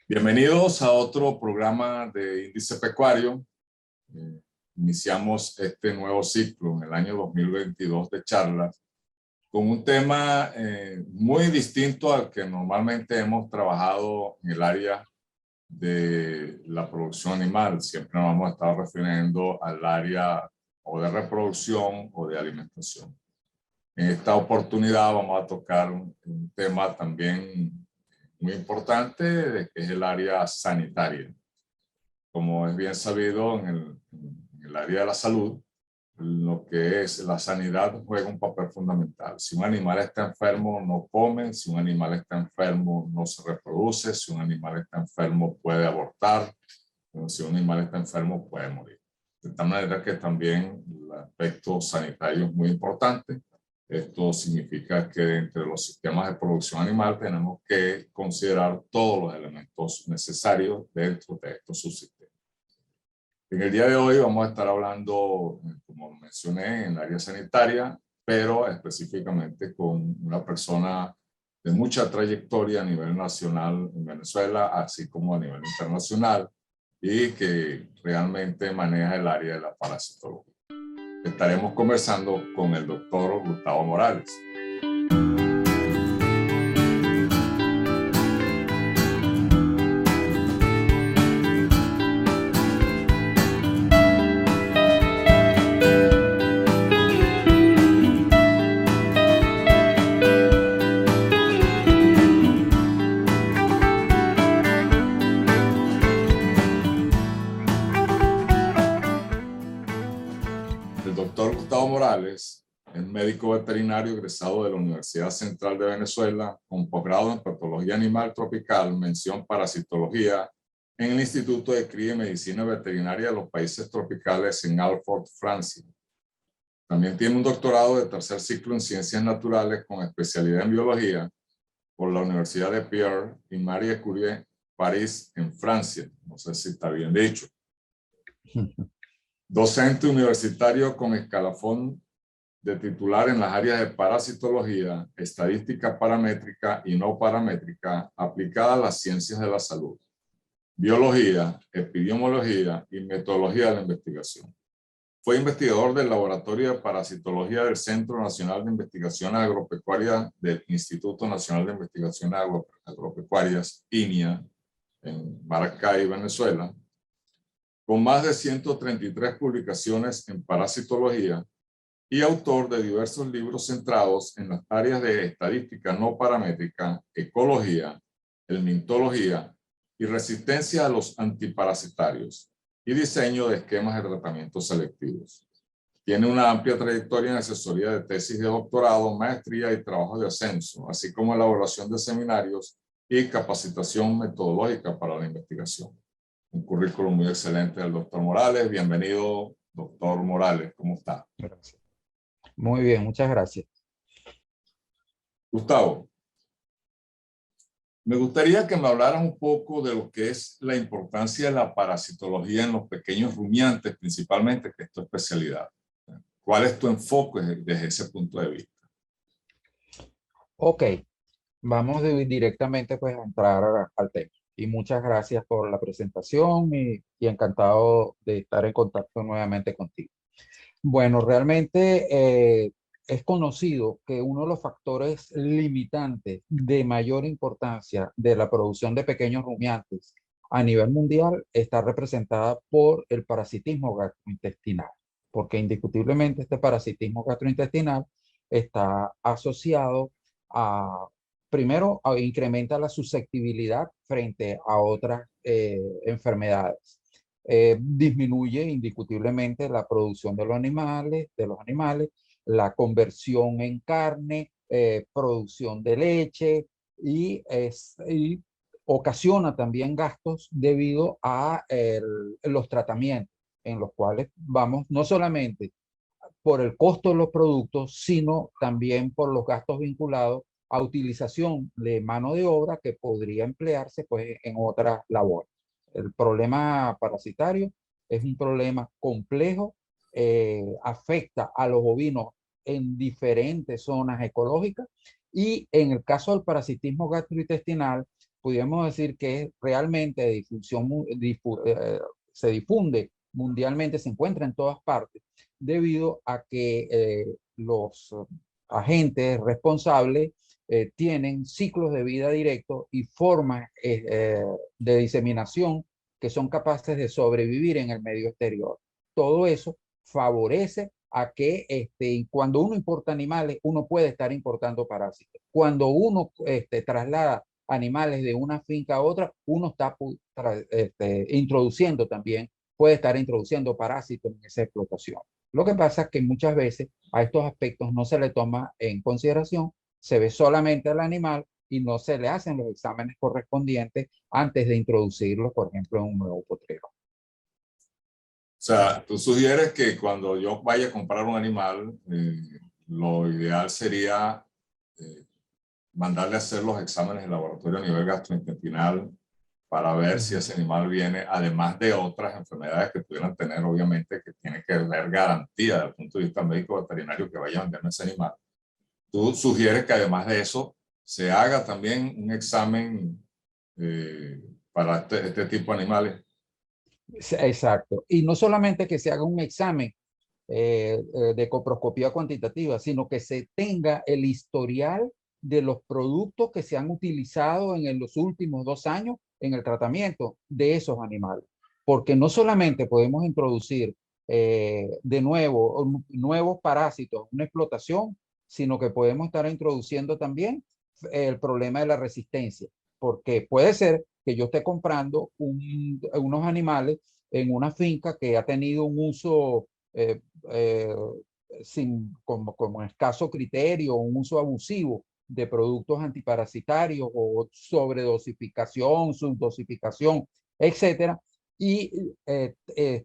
Bienvenidos a otro programa de Índice Pecuario. Iniciamos este nuevo ciclo en el año 2022 de charlas con un tema muy distinto al que normalmente hemos trabajado en el área de la producción animal. Siempre nos hemos estado refiriendo al área o de reproducción o de alimentación. En esta oportunidad vamos a tocar un tema también muy importante, que es el área sanitaria. Como es bien sabido, en el área de la salud, lo que es la sanidad juega un papel fundamental. Si un animal está enfermo, no come. Si un animal está enfermo, no se reproduce. Si un animal está enfermo, puede abortar. Si un animal está enfermo, puede morir. De tal manera que también el aspecto sanitario es muy importante. Esto significa que entre los sistemas de producción animal tenemos que considerar todos los elementos necesarios dentro de estos subsistemas. En el día de hoy vamos a estar hablando, como mencioné, en el área sanitaria, pero específicamente con una persona de mucha trayectoria a nivel nacional en Venezuela, así como a nivel internacional, y que realmente maneja el área de la parasitología. Estaremos conversando con el doctor Gustavo Morales. El doctor Gustavo Morales es médico veterinario egresado de la Universidad Central de Venezuela, con posgrado en patología animal tropical, mención parasitología, en el Instituto de Cría y Medicina Veterinaria de los Países Tropicales en Alfort, Francia. También tiene un doctorado de tercer ciclo en Ciencias Naturales con especialidad en Biología por la Universidad de Pierre y Marie Curie, París, en Francia. No sé si está bien dicho. Docente universitario con escalafón de titular en las áreas de parasitología, estadística paramétrica y no paramétrica aplicada a las ciencias de la salud, biología, epidemiología y metodología de la investigación. Fue investigador del Laboratorio de Parasitología del Centro Nacional de Investigaciones Agropecuarias del Instituto Nacional de Investigaciones Agropecuarias, INIA, en Maracay, Venezuela, con más de 133 publicaciones en parasitología y autor de diversos libros centrados en las áreas de estadística no paramétrica, ecología, helmintología y resistencia a los antiparasitarios y diseño de esquemas de tratamiento selectivos. Tiene una amplia trayectoria en asesoría de tesis de doctorado, maestría y trabajo de ascenso, así como elaboración de seminarios y capacitación metodológica para la investigación. Un currículum muy excelente del doctor Morales. Bienvenido, doctor Morales. ¿Cómo está? Gracias. Muy bien, muchas gracias. Gustavo, me gustaría que me hablaras un poco de lo que es la importancia de la parasitología en los pequeños rumiantes, principalmente, que es tu especialidad. ¿Cuál es tu enfoque desde ese punto de vista? Ok, vamos directamente pues a entrar al tema. Y muchas gracias por la presentación y encantado de estar en contacto nuevamente contigo. Bueno, realmente es conocido que uno de los factores limitantes de mayor importancia de la producción de pequeños rumiantes a nivel mundial está representada por el parasitismo gastrointestinal, porque indiscutiblemente este parasitismo gastrointestinal está asociado a, primero, incrementa la susceptibilidad frente a otras enfermedades. Disminuye indiscutiblemente la producción de los animales, la conversión en carne, producción de leche y ocasiona también gastos debido a los tratamientos en los cuales vamos no solamente por el costo de los productos, sino también por los gastos vinculados a utilización de mano de obra que podría emplearse pues, en otras labores. El problema parasitario es un problema complejo, afecta a los bovinos en diferentes zonas ecológicas y en el caso del parasitismo gastrointestinal, pudiéramos decir que realmente de difusión, se difunde mundialmente, se encuentra en todas partes, debido a que los agentes responsables tienen ciclos de vida directos y formas de diseminación que son capaces de sobrevivir en el medio exterior. Todo eso favorece a que cuando uno importa animales, uno puede estar importando parásitos. Cuando uno traslada animales de una finca a otra, uno está introduciendo también, puede estar introduciendo parásitos en esa explotación. Lo que pasa es que muchas veces a estos aspectos no se le toma en consideración, se ve solamente al animal y no se le hacen los exámenes correspondientes antes de introducirlo, por ejemplo, en un nuevo potrero. O sea, tú sugieres que cuando yo vaya a comprar un animal, lo ideal sería mandarle a hacer los exámenes de laboratorio a nivel gastrointestinal para ver si ese animal viene, además de otras enfermedades que pudieran tener, obviamente, que tiene que haber garantía desde el punto de vista médico veterinario que vaya a vender ese animal. Tú sugieres que además de eso se haga también un examen para este tipo de animales. Exacto. Y no solamente que se haga un examen de coproscopía cuantitativa, sino que se tenga el historial de los productos que se han utilizado en los últimos 2 años en el tratamiento de esos animales. Porque no solamente podemos introducir de nuevo nuevos parásitos, una explotación, sino que podemos estar introduciendo también el problema de la resistencia. Porque puede ser que yo esté comprando unos animales en una finca que ha tenido un uso eh, eh, como escaso criterio, un uso abusivo de productos antiparasitarios o sobredosificación, subdosificación, etcétera, y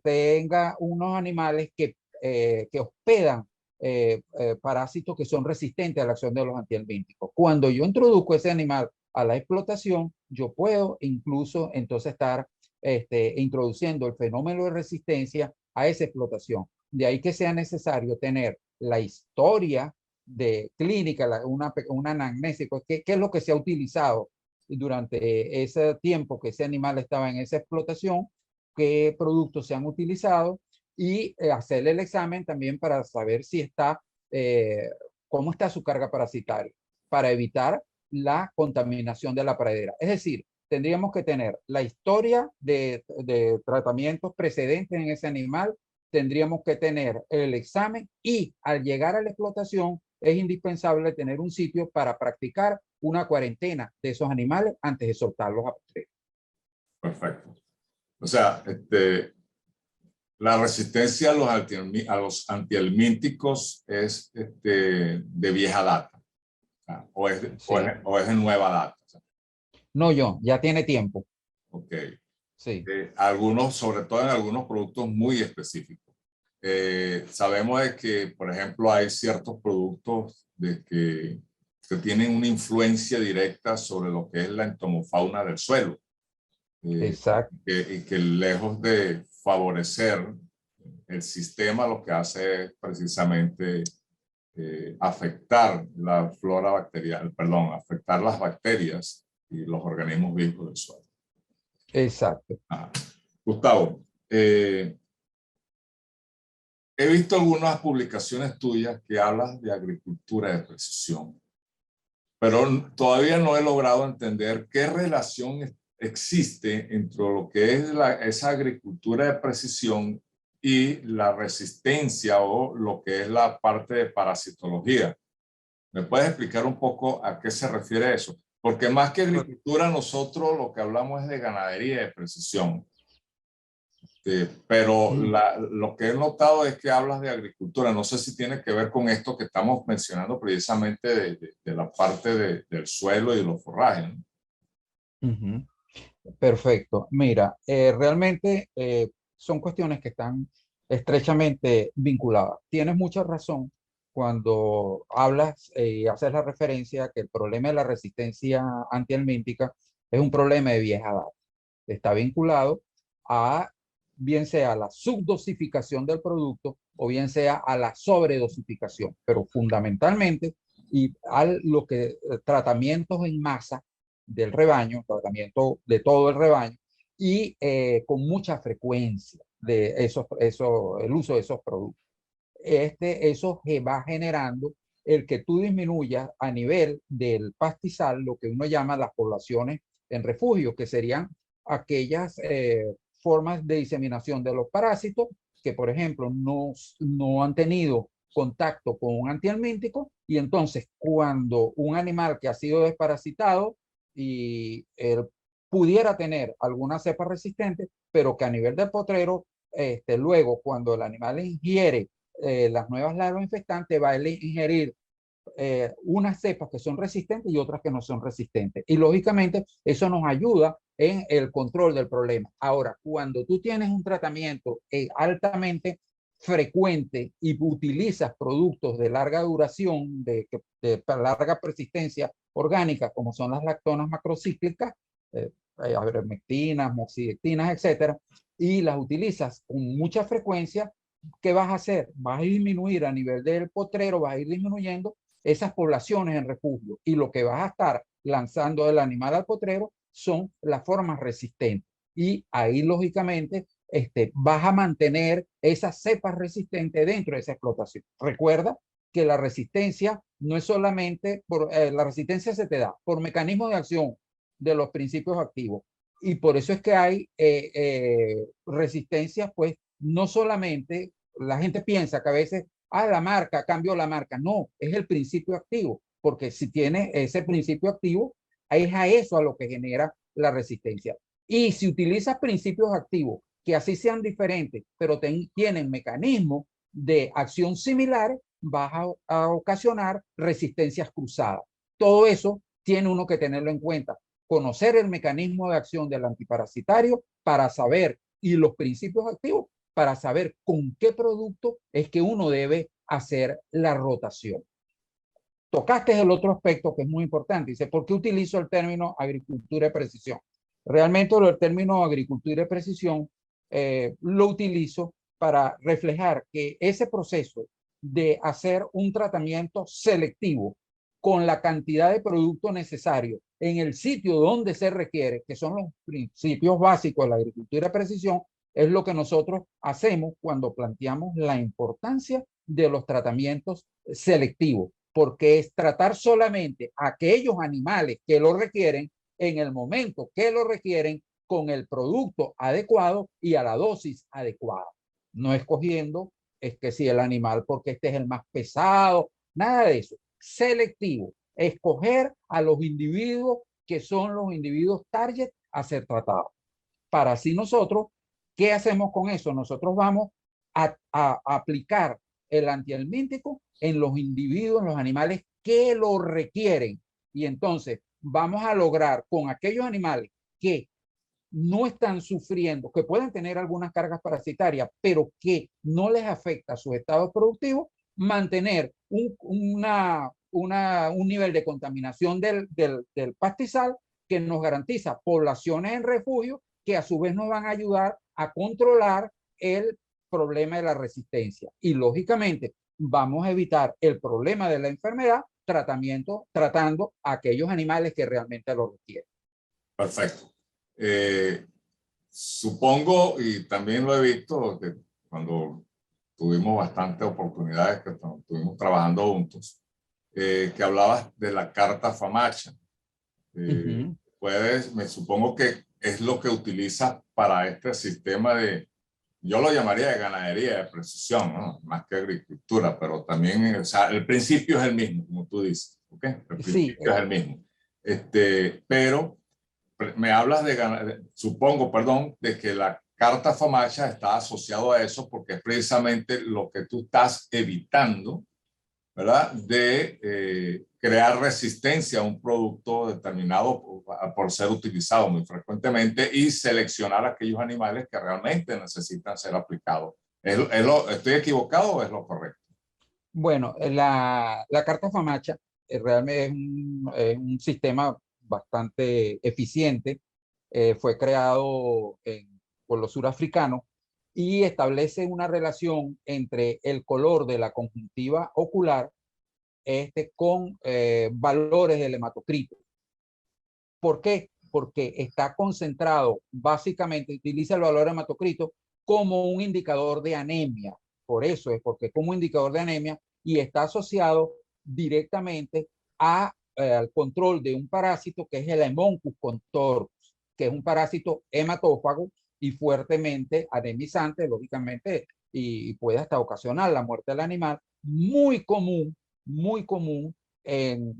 tenga unos animales que hospedan parásitos que son resistentes a la acción de los antihelmínticos. Cuando yo introduzco ese animal a la explotación, yo puedo incluso entonces estar introduciendo el fenómeno de resistencia a esa explotación. De ahí que sea necesario tener la historia de clínica, una anamnesis, ¿qué es lo que se ha utilizado durante ese tiempo que ese animal estaba en esa explotación? ¿Qué productos se han utilizado? Y hacerle el examen también para saber si está, cómo está su carga parasitaria, para evitar la contaminación de la pradera. Es decir, tendríamos que tener la historia de tratamientos precedentes en ese animal, tendríamos que tener el examen y al llegar a la explotación es indispensable tener un sitio para practicar una cuarentena de esos animales antes de soltarlos a postrero. Perfecto. O sea, la resistencia a los antihelmínticos es de vieja data, o es, Sí. o es de nueva data. No, ya tiene tiempo. Ok. Sí. Algunos, sobre todo en algunos productos muy específicos. Sabemos de que, por ejemplo, hay ciertos productos que tienen una influencia directa sobre lo que es la entomofauna del suelo. Exacto. Y que lejos de favorecer el sistema, lo que hace es precisamente afectar la flora bacteriana, perdón, afectar las bacterias y los organismos vivos del suelo. Exacto. Ajá. Gustavo, he visto algunas publicaciones tuyas que hablas de agricultura de precisión, pero todavía no he logrado entender qué relación existe entre lo que es esa agricultura de precisión y la resistencia o lo que es la parte de parasitología. ¿Me puedes explicar un poco a qué se refiere eso? Porque más que agricultura, nosotros lo que hablamos es de ganadería de precisión. Pero lo que he notado es que hablas de agricultura. No sé si tiene que ver con esto que estamos mencionando precisamente de la parte del suelo y de los forrajes, ¿no? Perfecto. Mira, realmente son cuestiones que están estrechamente vinculadas. Tienes mucha razón cuando hablas y haces la referencia a que el problema de la resistencia antihelmíntica es un problema de vieja data. Está vinculado a bien sea la subdosificación del producto o bien sea a la sobredosificación, pero fundamentalmente y a lo que tratamientos en masa del rebaño, tratamiento de todo el rebaño, y con mucha frecuencia de el uso de esos productos. Eso va generando el que tú disminuyas a nivel del pastizal lo que uno llama las poblaciones en refugio, que serían aquellas formas de diseminación de los parásitos que, por ejemplo, no han tenido contacto con un antihelmíntico, y entonces cuando un animal que ha sido desparasitado y pudiera tener alguna cepa resistente, pero que a nivel del potrero, luego cuando el animal ingiere las nuevas larvas infectantes, va a ingerir unas cepas que son resistentes y otras que no son resistentes. Y lógicamente eso nos ayuda en el control del problema. Ahora, cuando tú tienes un tratamiento altamente frecuente y utilizas productos de larga duración, de larga persistencia orgánica, como son las lactonas macrocíclicas, ivermectinas, moxidectinas, etcétera, y las utilizas con mucha frecuencia, ¿qué vas a hacer? Vas a disminuir a nivel del potrero, vas a ir disminuyendo esas poblaciones en refugio, y lo que vas a estar lanzando del animal al potrero son las formas resistentes, y ahí lógicamente vas a mantener esas cepas resistentes dentro de esa explotación. Recuerda que la resistencia no es solamente la resistencia se te da por mecanismo de acción de los principios activos, y por eso es que hay resistencias, pues no solamente la gente piensa que a veces, la marca, cambió la marca. No, es el principio activo, porque si tiene ese principio activo, es a eso a lo que genera la resistencia. Y si utilizas principios activos que así sean diferentes, pero tienen mecanismos de acción similares, vas a ocasionar resistencias cruzadas. Todo eso tiene uno que tenerlo en cuenta. Conocer el mecanismo de acción del antiparasitario para saber, y los principios activos, para saber con qué producto es que uno debe hacer la rotación. Tocaste el otro aspecto que es muy importante. Dice, ¿por qué utilizo el término agricultura de precisión? Realmente el término agricultura de precisión lo utilizo para reflejar que ese proceso de hacer un tratamiento selectivo con la cantidad de producto necesario en el sitio donde se requiere, que son los principios básicos de la agricultura de precisión, es lo que nosotros hacemos cuando planteamos la importancia de los tratamientos selectivos, porque es tratar solamente a aquellos animales que lo requieren en el momento que lo requieren, con el producto adecuado y a la dosis adecuada. No escogiendo es que si el animal porque este es el más pesado, nada de eso. Selectivo, escoger a los individuos que son los individuos target a ser tratados. Para así nosotros, ¿qué hacemos con eso? Nosotros vamos a aplicar el antihelmíntico en los individuos, en los animales que lo requieren. Y entonces vamos a lograr con aquellos animales que no están sufriendo, que pueden tener algunas cargas parasitarias, pero que no les afecta su estado productivo, mantener un nivel de contaminación del pastizal que nos garantiza poblaciones en refugio que a su vez nos van a ayudar a controlar el problema de la resistencia. Y lógicamente vamos a evitar el problema de la enfermedad tratando a aquellos animales que realmente lo requieren. Perfecto. Supongo, y también lo he visto, que cuando tuvimos bastantes oportunidades que estuvimos trabajando juntos, que hablabas de la carta Famacha. Me supongo que es lo que utilizas para este sistema de, yo lo llamaría de ganadería de precisión, ¿no? Más que agricultura, pero también, o sea, el principio es el mismo, como tú dices, ¿ok? El principio Sí, es el mismo. Pero me hablas supongo, perdón, de que la carta Famacha está asociado a eso porque es precisamente lo que tú estás evitando, ¿verdad? De crear resistencia a un producto determinado por ser utilizado muy frecuentemente y seleccionar aquellos animales que realmente necesitan ser aplicados. ¿Estoy equivocado o es lo correcto? bueno, la carta Famacha realmente es un sistema bastante eficiente. Fue creado por los surafricanos y establece una relación entre el color de la conjuntiva ocular con valores del hematocrito. ¿Por qué? Porque está concentrado, básicamente utiliza el valor hematocrito como un indicador de anemia. Por eso es porque como indicador de anemia y está asociado directamente al control de un parásito que es el Haemonchus contortus, que es un parásito hematófago y fuertemente anemizante, lógicamente, y puede hasta ocasionar la muerte del animal, muy común en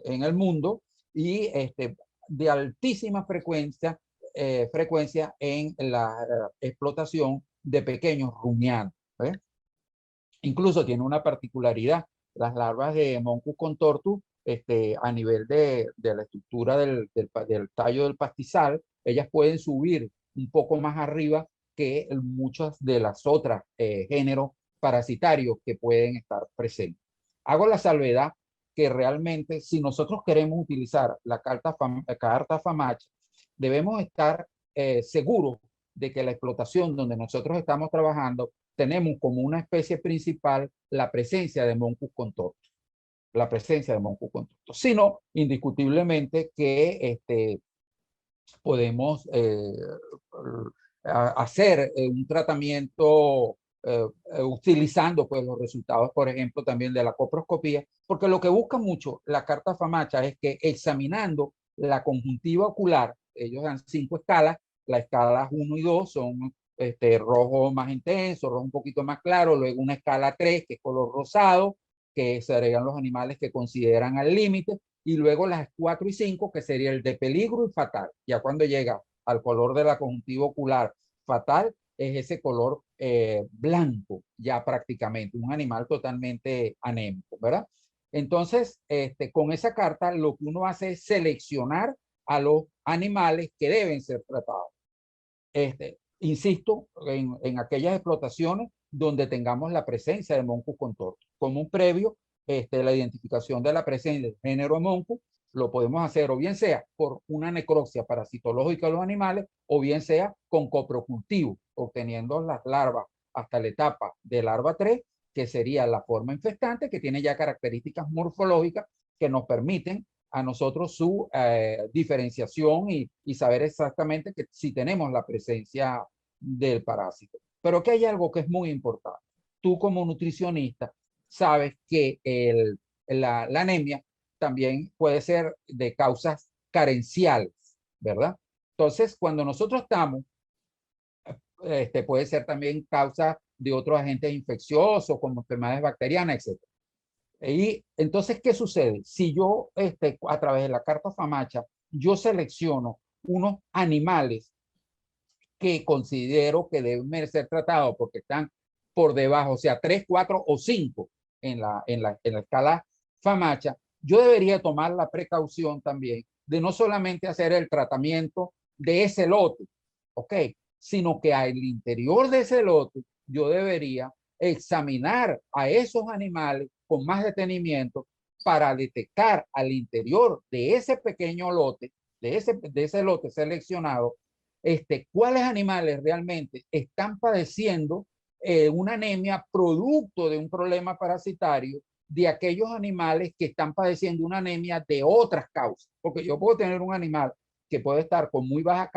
el mundo y de altísima frecuencia en la explotación de pequeños rumiantes. Incluso tiene una particularidad, las larvas de Moncus contortus, a nivel de la estructura del tallo del pastizal, ellas pueden subir un poco más arriba que muchos de las otras géneros parasitarios que pueden estar presentes. Hago la salvedad que realmente si nosotros queremos utilizar la carta Famacia, debemos estar seguros de que la explotación donde nosotros estamos trabajando tenemos como una especie principal la presencia de Moncus contortus. La presencia de Moncus contortus. Sino, indiscutiblemente que podemos hacer un tratamiento utilizando pues los resultados, por ejemplo, también de la coproscopía, porque lo que busca mucho la carta Famacia es que examinando la conjuntiva ocular, ellos dan 5 escalas, las escalas 1 y 2 son rojo más intenso, rojo un poquito más claro, luego una escala 3 que es color rosado, que serían los animales que consideran al límite, y luego las 4 y 5 que sería el de peligro y fatal. Ya cuando llega al color de la conjuntiva ocular fatal, es ese color blanco, ya prácticamente, un animal totalmente anémico, ¿verdad? Entonces, con esa carta lo que uno hace es seleccionar a los animales que deben ser tratados. Insisto, en aquellas explotaciones donde tengamos la presencia de Moncus contortus. Como un previo, la identificación de la presencia del género Moncus lo podemos hacer o bien sea por una necropsia parasitológica de los animales o bien sea con coprocultivo, obteniendo las larvas hasta la etapa de larva 3, que sería la forma infestante, que tiene ya características morfológicas que nos permiten a nosotros su diferenciación y saber exactamente que si tenemos la presencia del parásito. Pero que hay algo que es muy importante. Tú como nutricionista sabes que la anemia también puede ser de causas carenciales, ¿verdad? Entonces, cuando nosotros estamos, puede ser también causa de otros agentes infecciosos como enfermedades bacterianas, etc. Y entonces, ¿qué sucede? Si yo, a través de la carta Famacia, yo selecciono unos animales que considero que deben ser tratados porque están por debajo, o sea, 3, 4 o 5 en la escala Famacia, yo debería tomar la precaución también de no solamente hacer el tratamiento de ese lote, ¿ok? Sino que al interior de ese lote yo debería examinar a esos animales con más detenimiento para detectar al interior de ese pequeño lote, de ese lote seleccionado, cuáles animales realmente están padeciendo una anemia producto de un problema parasitario de aquellos animales que están padeciendo una anemia de otras causas. Porque yo puedo tener un animal que puede estar con muy baja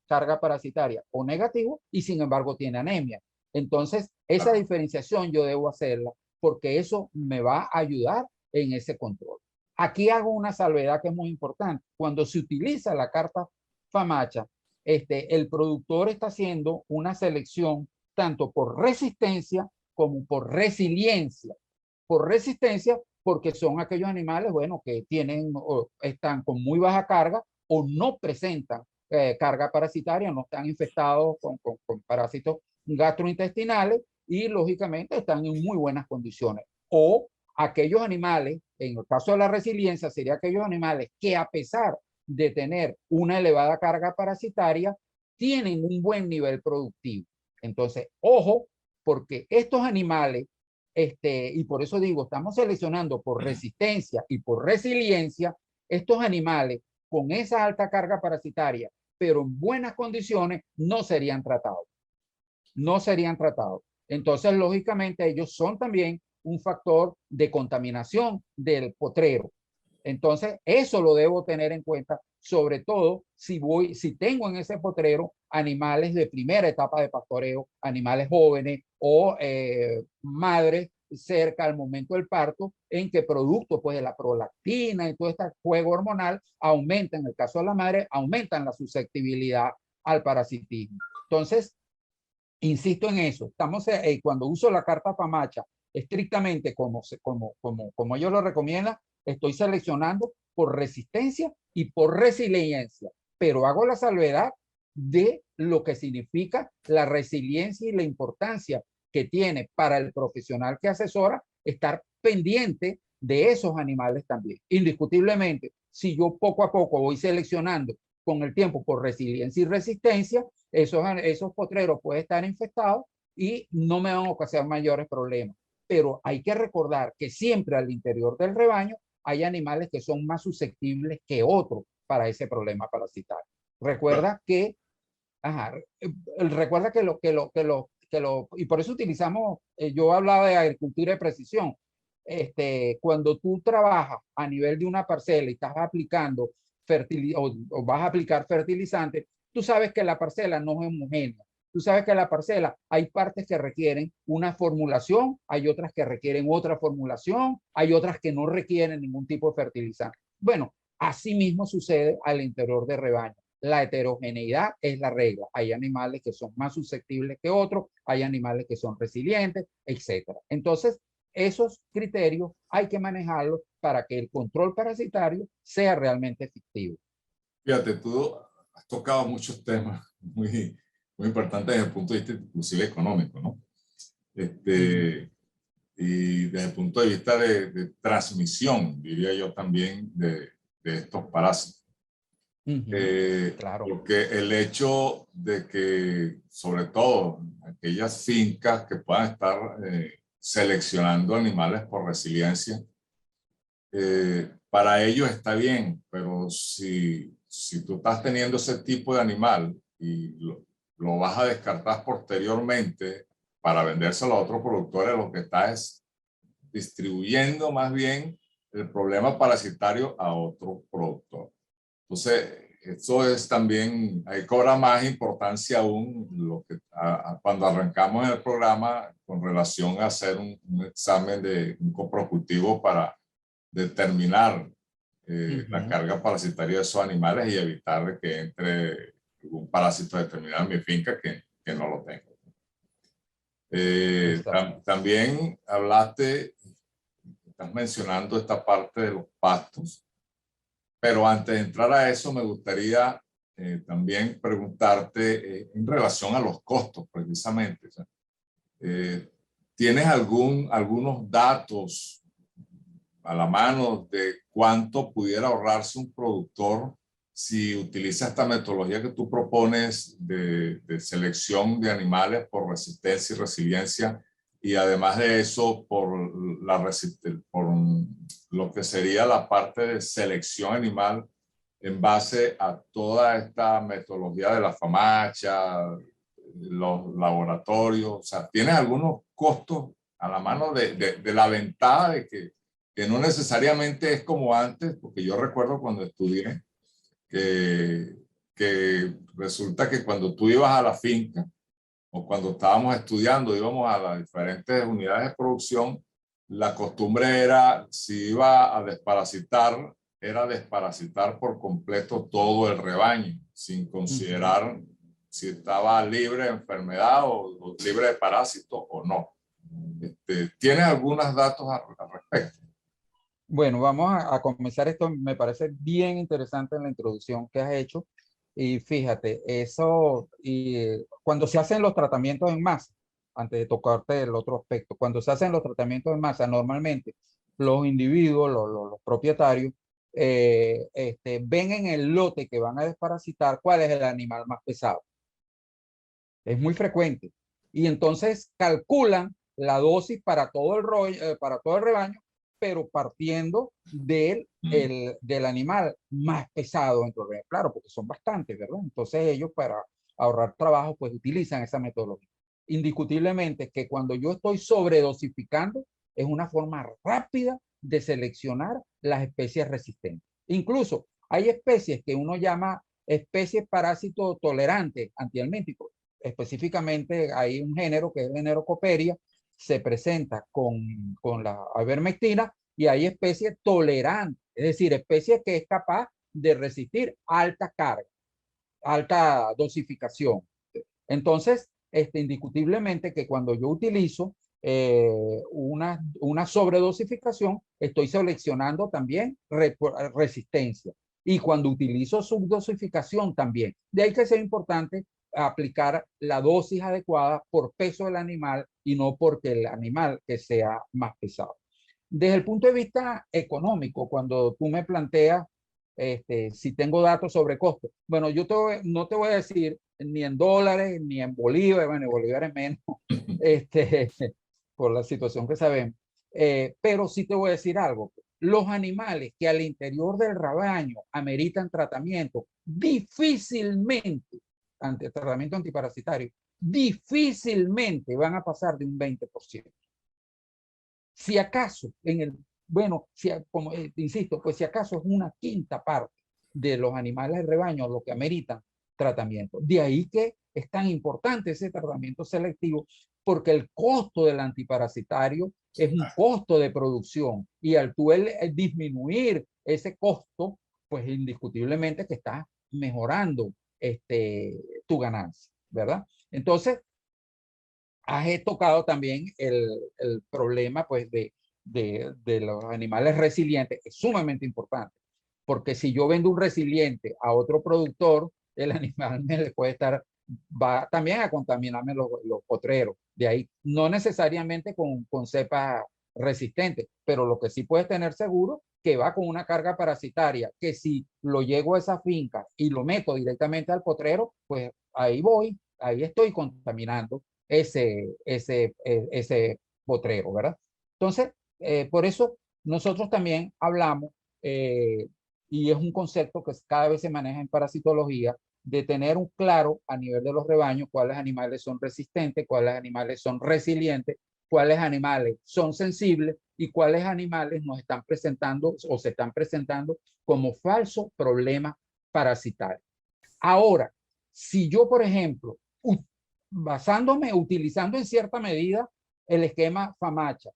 carga parasitaria o negativo y sin embargo tiene anemia. Entonces, esa diferenciación yo debo hacerla porque eso me va a ayudar en ese control. Aquí hago una salvedad que es muy importante. Cuando se utiliza la carta Famacia, el productor está haciendo una selección tanto por resistencia como por resiliencia. Por resistencia, porque son aquellos animales, bueno, que tienen o están con muy baja carga o no presentan carga parasitaria, no están infestados con parásitos gastrointestinales y lógicamente están en muy buenas condiciones. O aquellos animales, en el caso de la resiliencia, serían aquellos animales que a pesar de tener una elevada carga parasitaria, tienen un buen nivel productivo. Entonces, ojo, porque estos animales, y por eso digo, estamos seleccionando por resistencia y por resiliencia, estos animales con esa alta carga parasitaria, pero en buenas condiciones, no serían tratados. No serían tratados. Entonces, lógicamente, ellos son también un factor de contaminación del potrero. Entonces, eso lo debo tener en cuenta, sobre todo si tengo en ese potrero animales de primera etapa de pastoreo, animales jóvenes o madres cerca al momento del parto, en que producto pues, de la prolactina y todo este juego hormonal aumenta, en el caso de la madre, aumentan la susceptibilidad al parasitismo. Entonces, insisto en eso, estamos cuando uso la carta Pamacha estrictamente como ellos lo recomiendan, estoy seleccionando por resistencia y por resiliencia, pero hago la salvedad de lo que significa la resiliencia y la importancia que tiene para el profesional que asesora estar pendiente de esos animales también. Indiscutiblemente, si yo poco a poco voy seleccionando con el tiempo por resiliencia y resistencia, esos potreros pueden estar infectados y no me van a ocasionar mayores problemas. Pero hay que recordar que siempre al interior del rebaño hay animales que son más susceptibles que otros para ese problema parasitario. Recuerda que, ajá, recuerda y por eso utilizamos, yo hablaba de agricultura de precisión. Cuando tú trabajas a nivel de una parcela y estás aplicando o vas a aplicar fertilizante, tú sabes que la parcela no es homogénea. Tú sabes que la parcela hay partes que requieren una formulación, hay otras que requieren otra formulación, hay otras que no requieren ningún tipo de fertilizante. Bueno, así mismo sucede al interior de rebaño. La heterogeneidad es la regla. Hay animales que son más susceptibles que otros, hay animales que son resilientes, etc. Entonces, esos criterios hay que manejarlos para que el control parasitario sea realmente efectivo. Fíjate, tú has tocado muchos temas muy importantes desde el punto de vista inclusive económico, ¿no? Y desde el punto de vista de transmisión, diría yo también, de estos parásitos. Claro. Porque el hecho de que, sobre todo, aquellas fincas que puedan estar seleccionando animales por resiliencia, para ellos está bien, pero si tú estás teniendo ese tipo de animal y lo vas a descartar posteriormente para vendérselo a otros productores, lo que está es distribuyendo más bien el problema parasitario a otro productor. Entonces, eso es también, ahí cobra más importancia aún cuando arrancamos el programa con relación a hacer un examen de un coprocultivo para determinar la carga parasitaria de esos animales y evitar que entre un parásito determinado en mi finca que no lo tengo. También estás mencionando esta parte de los pastos, pero antes de entrar a eso me gustaría también preguntarte en relación a los costos precisamente. O sea, ¿tienes algunos datos a la mano de cuánto pudiera ahorrarse un productor si utiliza esta metodología que tú propones de selección de animales por resistencia y resiliencia, y además de eso por lo que sería la parte de selección animal en base a toda esta metodología de la FAMACHA, los laboratorios? O sea, ¿tienes algunos costos a la mano de la ventaja de que no necesariamente es como antes? Porque yo recuerdo cuando estudié que resulta que cuando tú ibas a la finca o cuando estábamos estudiando, íbamos a las diferentes unidades de producción, la costumbre era, si iba a desparasitar, era desparasitar por completo todo el rebaño, sin considerar si estaba libre de enfermedad o libre de parásito o no. ¿Tienes algunos datos al respecto? Bueno, vamos a comenzar esto. Me parece bien interesante en la introducción que has hecho. Y fíjate, eso, cuando se hacen los tratamientos en masa, antes de tocarte el otro aspecto, cuando se hacen los tratamientos en masa, normalmente los individuos, los propietarios, ven en el lote que van a desparasitar cuál es el animal más pesado. Es muy frecuente. Y entonces calculan la dosis para todo el rebaño, pero partiendo del animal más pesado dentro del rebaño. Claro, porque son bastantes, ¿verdad? Entonces ellos, para ahorrar trabajo, pues utilizan esa metodología. Indiscutiblemente que cuando yo estoy sobredosificando, es una forma rápida de seleccionar las especies resistentes. Incluso hay especies que uno llama especies parásito tolerantes antihelmínticos. Específicamente hay un género que es el género Coperia, se presenta con la ivermectina, y hay especies tolerantes, es decir, especies que es capaz de resistir alta carga, alta dosificación. Entonces, indiscutiblemente que cuando yo utilizo una sobredosificación, estoy seleccionando también resistencia. Y cuando utilizo subdosificación también. De ahí que sea importante aplicar la dosis adecuada por peso del animal y no porque el animal que sea más pesado. Desde el punto de vista económico, cuando tú me planteas si tengo datos sobre costos, bueno, yo no te voy a decir ni en dólares, ni en bolívares, bueno, en bolívares menos, este, por la situación que sabemos, pero sí te voy a decir algo. Los animales que al interior del rebaño ameritan tratamiento, difícilmente, ante tratamiento antiparasitario, difícilmente van a pasar de un 20%. Si acaso, bueno, como insisto, pues si acaso es una quinta parte de los animales del rebaño lo que ameritan tratamiento. De ahí que es tan importante ese tratamiento selectivo, porque el costo del antiparasitario es un costo de producción, y al tú disminuir ese costo, pues indiscutiblemente que estás mejorando tu ganancia, ¿verdad? Entonces, has tocado también el problema pues, de los animales resilientes, es sumamente importante, porque si yo vendo un resiliente a otro productor, el animal me le puede va también a contaminarme los potreros. De ahí, no necesariamente con cepas resistentes, pero lo que sí puedes tener seguro que va con una carga parasitaria, que si lo llego a esa finca y lo meto directamente al potrero, pues ahí estoy contaminando ese potrero, ¿verdad? Entonces, por eso nosotros también hablamos, y es un concepto que cada vez se maneja en parasitología, de tener un claro a nivel de los rebaños cuáles animales son resistentes, cuáles animales son resilientes, cuáles animales son sensibles y cuáles animales nos están presentando o se están presentando como falsos problemas parasitarios. Ahora, si yo, por ejemplo, utilizando en cierta medida el esquema FAMACHA,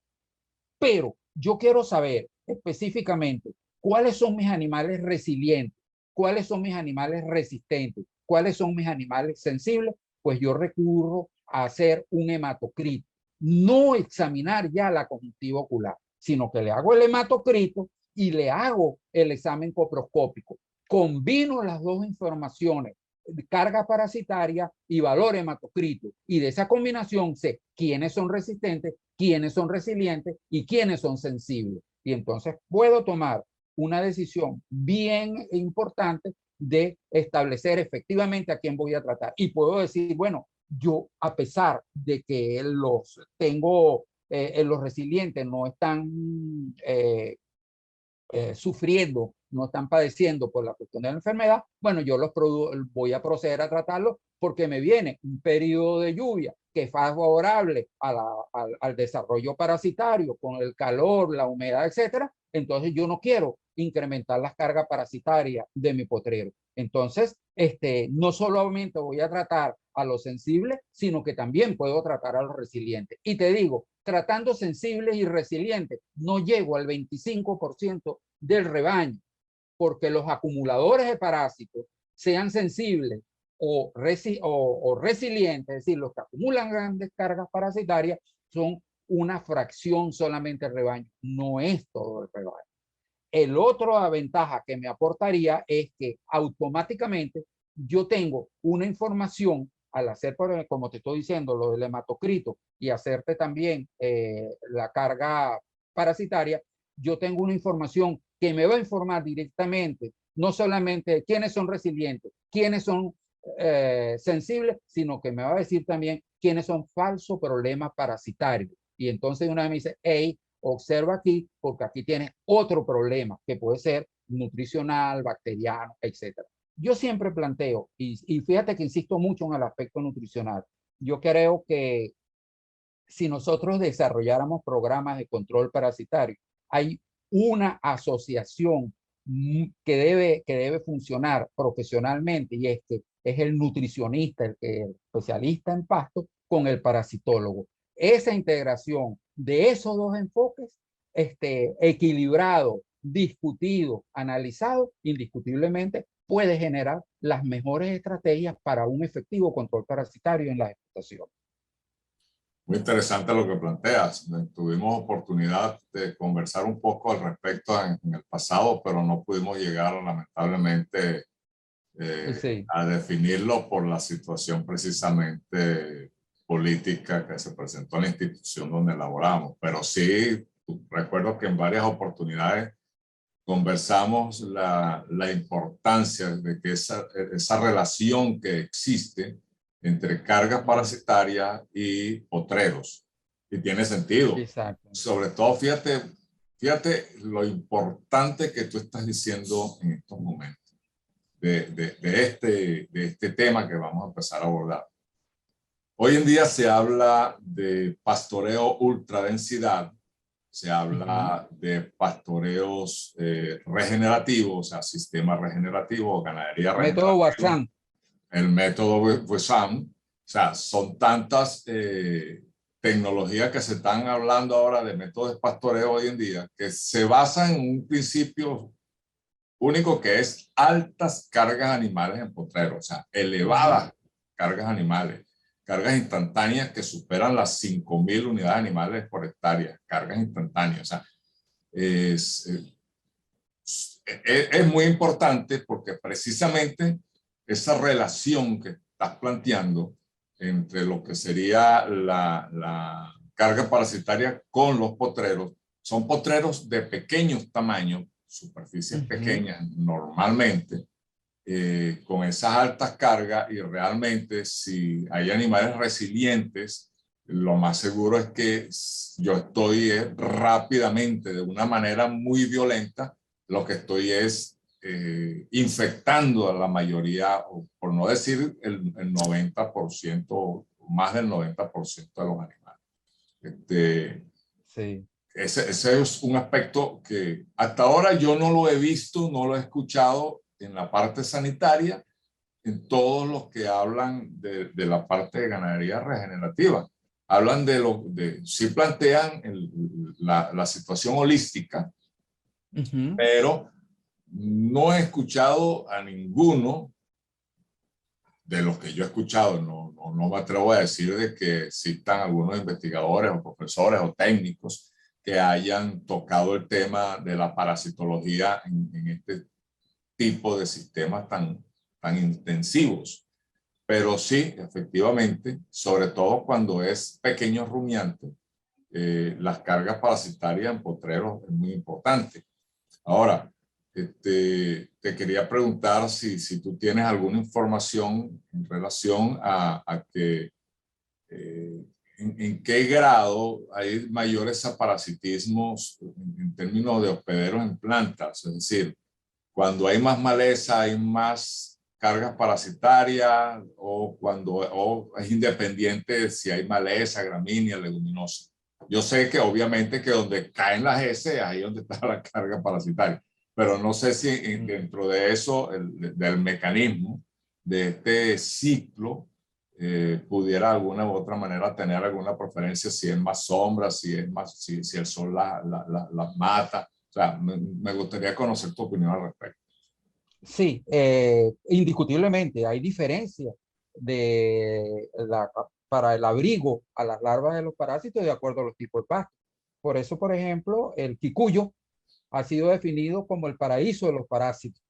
pero yo quiero saber específicamente cuáles son mis animales resilientes, cuáles son mis animales resistentes, cuáles son mis animales sensibles, pues yo recurro a hacer un hematocrito. No examinar ya la conjuntiva ocular, sino que le hago el hematocrito y le hago el examen coproscópico. Combino las dos informaciones, carga parasitaria y valor hematocrito, y de esa combinación sé quiénes son resistentes, quiénes son resilientes y quiénes son sensibles. Y entonces puedo tomar una decisión bien importante de establecer efectivamente a quién voy a tratar. Y puedo decir, bueno, yo a pesar de que los tengo, los resilientes no están sufriendo, no están padeciendo por la cuestión de la enfermedad, bueno, yo voy a proceder a tratarlos porque me viene un periodo de lluvia que es favorable al desarrollo parasitario con el calor, la humedad, etcétera. Entonces yo no quiero incrementar las cargas parasitarias de mi potrero. Entonces, no solamente voy a tratar a los sensibles, sino que también puedo tratar a los resilientes. Y te digo, tratando sensibles y resilientes, no llego al 25% del rebaño, porque los acumuladores de parásitos, sean sensibles o resilientes, es decir, los que acumulan grandes cargas parasitarias, son una fracción solamente del rebaño, no es todo el rebaño. El otro ventaja que me aportaría es que automáticamente yo tengo una información al hacer, como te estoy diciendo, lo del hematocrito y hacerte también la carga parasitaria, yo tengo una información que me va a informar directamente, no solamente quiénes son resilientes, quiénes son sensibles, sino que me va a decir también quiénes son falsos problemas parasitarios. Y entonces una vez me dice, hey, observa aquí, porque aquí tienes otro problema que puede ser nutricional, bacteriano, etcétera. Yo siempre planteo, y fíjate que insisto mucho en el aspecto nutricional, yo creo que si nosotros desarrolláramos programas de control parasitario, hay una asociación que debe funcionar profesionalmente, y este es el nutricionista, el especialista en pasto, con el parasitólogo. Esa integración de esos dos enfoques, equilibrado, discutido, analizado, indiscutiblemente puede generar las mejores estrategias para un efectivo control parasitario en la explotación. Muy interesante lo que planteas. Tuvimos oportunidad de conversar un poco al respecto en el pasado, pero no pudimos llegar lamentablemente Sí. a definirlo por la situación precisamente política que se presentó en la institución donde laboramos. Pero sí, recuerdo que en varias oportunidades conversamos la importancia de que esa relación que existe entre cargas parasitarias y potreros. Y tiene sentido. Exacto. Sobre todo, fíjate lo importante que tú estás diciendo en estos momentos de este tema que vamos a empezar a abordar. Hoy en día se habla de pastoreo ultradensidad, se habla de pastoreos regenerativos, o sea, sistema regenerativo, ganadería Método regenerativa, Watson. el método Wissam. O sea, son tantas tecnologías que se están hablando ahora de métodos de pastoreo hoy en día que se basan en un principio único, que es altas cargas animales en potreros, o sea, elevadas cargas animales, cargas instantáneas que superan las 5.000 unidades animales por hectárea, cargas instantáneas. O sea, es, es muy importante porque precisamente esa relación que estás planteando entre lo que sería la carga parasitaria con los potreros, son potreros de pequeños tamaños, superficies pequeñas normalmente, con esas altas cargas, y realmente si hay animales resilientes, lo más seguro es que yo estoy rápidamente, de una manera muy violenta, lo que estoy es infectando a la mayoría, o por no decir el 90%, más del 90% de los animales. Sí. Ese es un aspecto que hasta ahora yo no lo he visto, no lo he escuchado en la parte sanitaria, en todos los que hablan de la parte de ganadería regenerativa. Hablan sí plantean la situación holística, pero no he escuchado a ninguno de los que yo he escuchado, no me atrevo a decir de que existan algunos investigadores o profesores o técnicos que hayan tocado el tema de la parasitología en este tipo de sistemas tan intensivos. Pero sí, efectivamente, sobre todo cuando es pequeño rumiante, las cargas parasitarias en potreros es muy importante. Ahora, te quería preguntar si tú tienes alguna información en relación a que en qué grado hay mayores aparasitismos en términos de hospederos en plantas. Es decir, cuando hay más maleza, hay más cargas parasitarias, o es independiente si hay maleza, gramínea, leguminosa. Yo sé que obviamente que donde caen las heces, ahí es donde está la carga parasitaria, pero no sé si dentro de eso, del mecanismo de este ciclo, pudiera de alguna u otra manera tener alguna preferencia, si es más sombra, si el sol las mata. O sea, me gustaría conocer tu opinión al respecto. Sí, indiscutiblemente hay diferencia de para el abrigo a las larvas de los parásitos de acuerdo a los tipos de pasto. Por eso, por ejemplo, el quicuyo ha sido definido como el paraíso de los parásitos,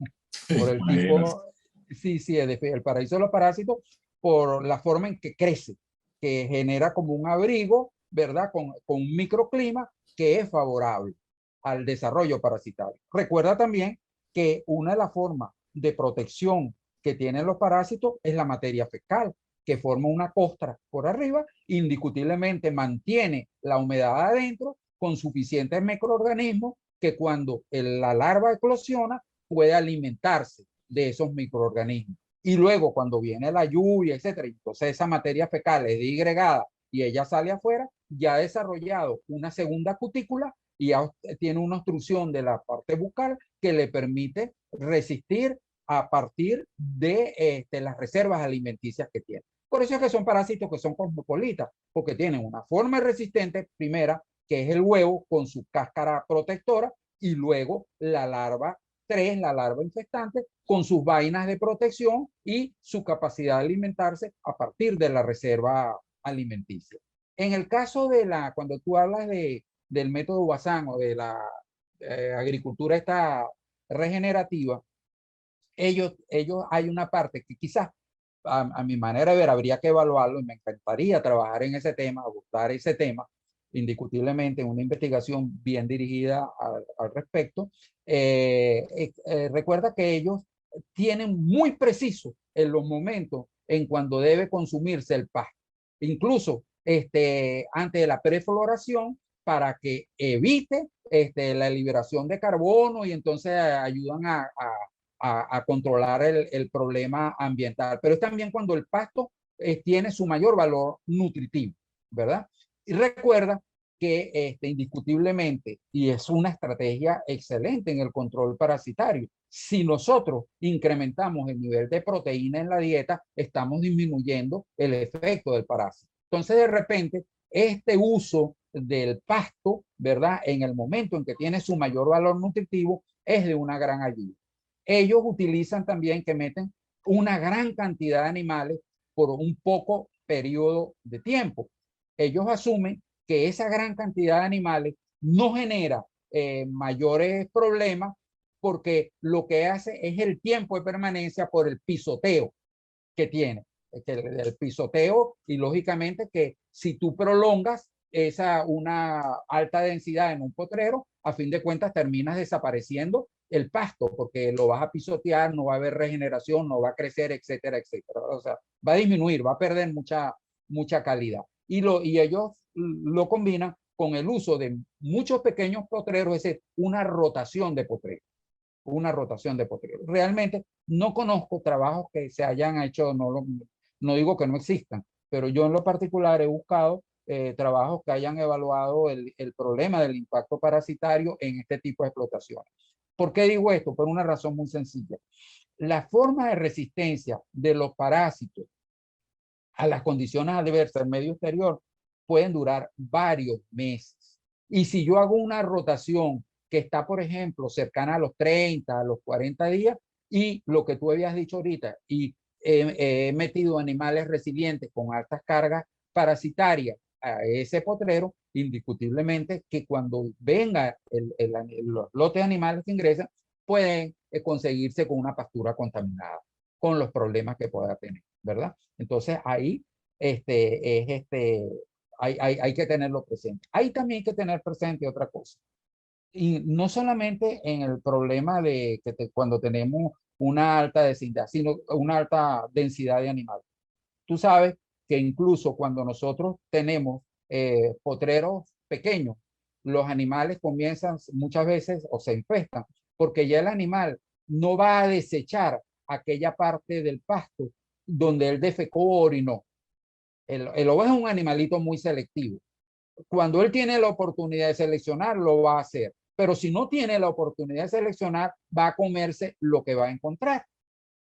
por el Imagínate. tipo, sí, sí, el paraíso de los parásitos, por la forma en que crece, que genera como un abrigo, ¿verdad? Con un microclima que es favorable al desarrollo parasitario. Recuerda también que una de las formas de protección que tienen los parásitos es la materia fecal, que forma una costra por arriba, indiscutiblemente mantiene la humedad adentro con suficientes microorganismos que cuando la larva eclosiona puede alimentarse de esos microorganismos. Y luego cuando viene la lluvia, etcétera, entonces esa materia fecal es disgregada y ella sale afuera, ya ha desarrollado una segunda cutícula y ya tiene una obstrucción de la parte bucal que le permite resistir a partir de las reservas alimenticias que tiene. Por eso es que son parásitos que son cosmopolitas, porque tienen una forma resistente primera, que es el huevo con su cáscara protectora, y luego la larva 3, la larva infestante, con sus vainas de protección y su capacidad de alimentarse a partir de la reserva alimenticia. En el caso de cuando tú hablas del método Wassan o de la agricultura esta regenerativa, ellos hay una parte que quizás a mi manera de ver habría que evaluarlo y me encantaría trabajar en ese tema, abordar ese tema, indiscutiblemente una investigación bien dirigida al respecto. Recuerda que ellos tienen muy preciso en los momentos en cuando debe consumirse el pasto, incluso antes de la prefloración, para que evite la liberación de carbono y entonces ayudan a controlar el problema ambiental. Pero es también cuando el pasto tiene su mayor valor nutritivo, ¿verdad? Y recuerda que indiscutiblemente, y es una estrategia excelente en el control parasitario, si nosotros incrementamos el nivel de proteína en la dieta, estamos disminuyendo el efecto del parásito. Entonces, de repente, este uso del pasto, ¿verdad? En el momento en que tiene su mayor valor nutritivo, es de una gran ayuda. Ellos utilizan también que meten una gran cantidad de animales por un poco periodo de tiempo. Ellos asumen que esa gran cantidad de animales no genera mayores problemas porque lo que hace es el tiempo de permanencia por el pisoteo que tiene. El pisoteo, y lógicamente que si tú prolongas una alta densidad en un potrero, a fin de cuentas terminas desapareciendo el pasto porque lo vas a pisotear, no va a haber regeneración, no va a crecer, etcétera, etcétera. O sea, va a disminuir, va a perder mucha calidad. Y ellos lo combinan con el uso de muchos pequeños potreros, es decir, una rotación de potreros. Realmente no conozco trabajos que se hayan hecho, no digo que no existan, pero yo en lo particular he buscado trabajos que hayan evaluado el problema del impacto parasitario en este tipo de explotaciones. ¿Por qué digo esto? Por una razón muy sencilla. La forma de resistencia de los parásitos a las condiciones adversas del medio exterior pueden durar varios meses. Y si yo hago una rotación que está, por ejemplo, cercana a los 30, a los 40 días, y lo que tú habías dicho ahorita, y he metido animales resilientes con altas cargas parasitarias a ese potrero, indiscutiblemente que cuando venga los lotes de animales que ingresan, pueden conseguirse con una pastura contaminada, con los problemas que pueda tener, ¿verdad? Entonces ahí hay que tenerlo presente. Ahí también hay que tener presente otra cosa. Y no solamente en el problema de que cuando tenemos una alta densidad, sino una alta densidad de animales. Tú sabes que incluso cuando nosotros tenemos potreros pequeños, los animales comienzan muchas veces o se infestan porque ya el animal no va a desechar aquella parte del pasto donde él defecó o orinó. El ovejo es un animalito muy selectivo. Cuando él tiene la oportunidad de seleccionar, lo va a hacer. Pero si no tiene la oportunidad de seleccionar, va a comerse lo que va a encontrar,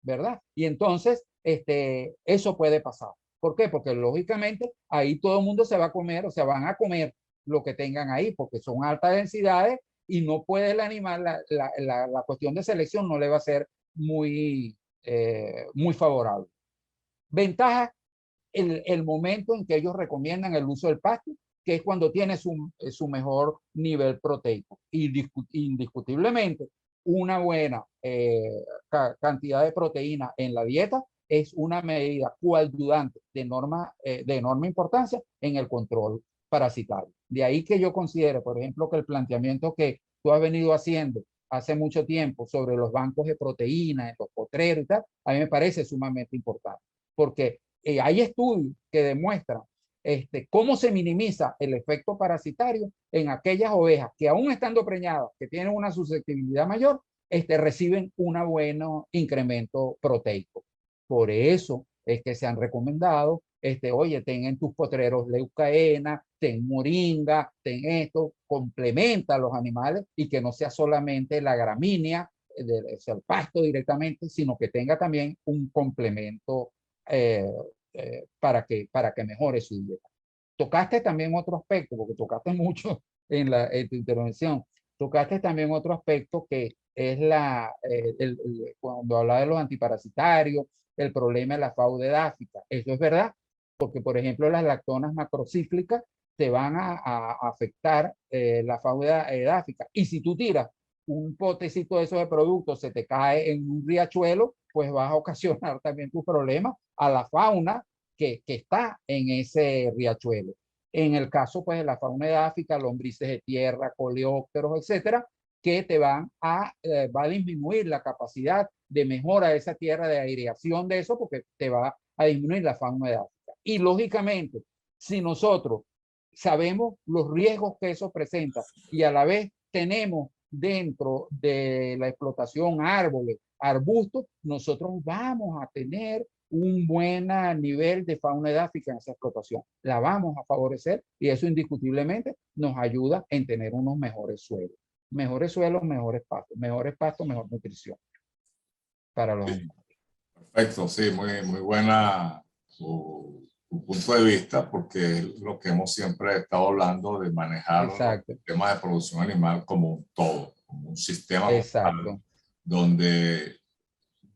¿verdad? Y entonces, eso puede pasar. ¿Por qué? Porque lógicamente ahí todo el mundo se va a comer, o sea, van a comer lo que tengan ahí, porque son altas densidades y no puede el animal, la cuestión de selección no le va a ser muy favorable. Ventaja, el momento en que ellos recomiendan el uso del pasto, que es cuando tiene su mejor nivel proteico. Y indiscutiblemente, una buena cantidad de proteína en la dieta es una medida coayudante de enorme importancia en el control parasitario. De ahí que yo considero, por ejemplo, que el planteamiento que tú has venido haciendo hace mucho tiempo sobre los bancos de proteína en los potreros y tal, a mí me parece sumamente importante, porque hay estudios que demuestran cómo se minimiza el efecto parasitario en aquellas ovejas que aún estando preñadas, que tienen una susceptibilidad mayor, reciben un buen incremento proteico. Por eso es que se han recomendado oye, ten en tus potreros leucaena, ten moringa, ten esto, complementa a los animales y que no sea solamente la gramínea, o sea, el pasto directamente, sino que tenga también un complemento eh, para que mejore su dieta. Tocaste también otro aspecto, porque tocaste mucho en tu intervención, tocaste también otro aspecto que es cuando habla de los antiparasitarios, el problema de la fauna edáfica. Eso es verdad, porque por ejemplo las lactonas macrocíclicas te van a afectar la fauna edáfica. Y si tú tiras un potecito de esos de productos, se te cae en un riachuelo, pues vas a ocasionar también tus problemas a la fauna que está en ese riachuelo. En el caso pues de la fauna edáfica, lombrices de tierra, coleópteros, etcétera, que te va a disminuir la capacidad de mejora de esa tierra, de aireación de eso, porque te va a disminuir la fauna edáfica. Y lógicamente, si nosotros sabemos los riesgos que eso presenta y a la vez tenemos dentro de la explotación árboles, arbustos, nosotros vamos a tener un buen nivel de fauna edáfica en esa explotación. La vamos a favorecer y eso indiscutiblemente nos ayuda en tener unos mejores suelos. Mejores suelos, mejores pastos, mejor nutrición para los animales. Perfecto, sí, muy buena tu punto de vista, porque es lo que hemos siempre estado hablando de manejar los Exacto, sistemas de producción animal como un todo, como un sistema global, exacto, donde,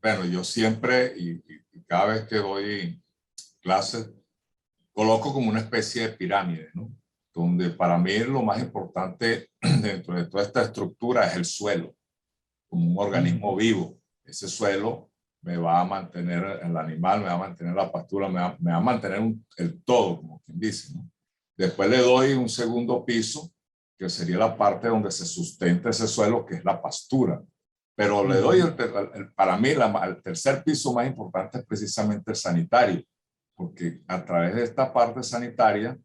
bueno, yo siempre y cada vez que doy clases, coloco como una especie de pirámide, ¿no? Donde para mí lo más importante dentro de toda esta estructura es el suelo, como un organismo vivo. Ese suelo me va a mantener el animal, me va a mantener la pastura, me va a mantener el todo, como quien dice, ¿no? Después le doy un segundo piso, que sería la parte donde se sustenta ese suelo, que es la pastura. Pero le doy, para mí, el tercer piso más importante es precisamente el sanitario, porque a través de esta parte sanitaria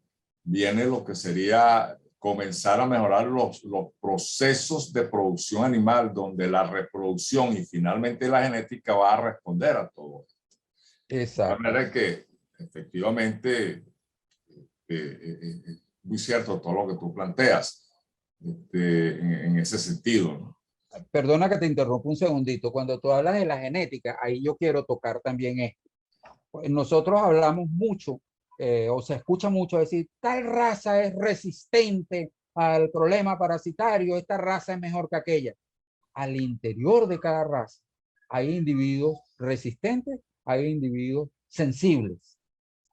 viene lo que sería comenzar a mejorar los procesos de producción animal, donde la reproducción y finalmente la genética va a responder a todo. De exacto. manera que efectivamente muy cierto todo lo que tú planteas en ese sentido, ¿no? Perdona que te interrumpa un segundito. Cuando tú hablas de la genética, ahí yo quiero tocar también esto. Pues nosotros hablamos mucho, o se escucha mucho decir, tal raza es resistente al problema parasitario, esta raza es mejor que aquella. Al interior de cada raza hay individuos resistentes, hay individuos sensibles.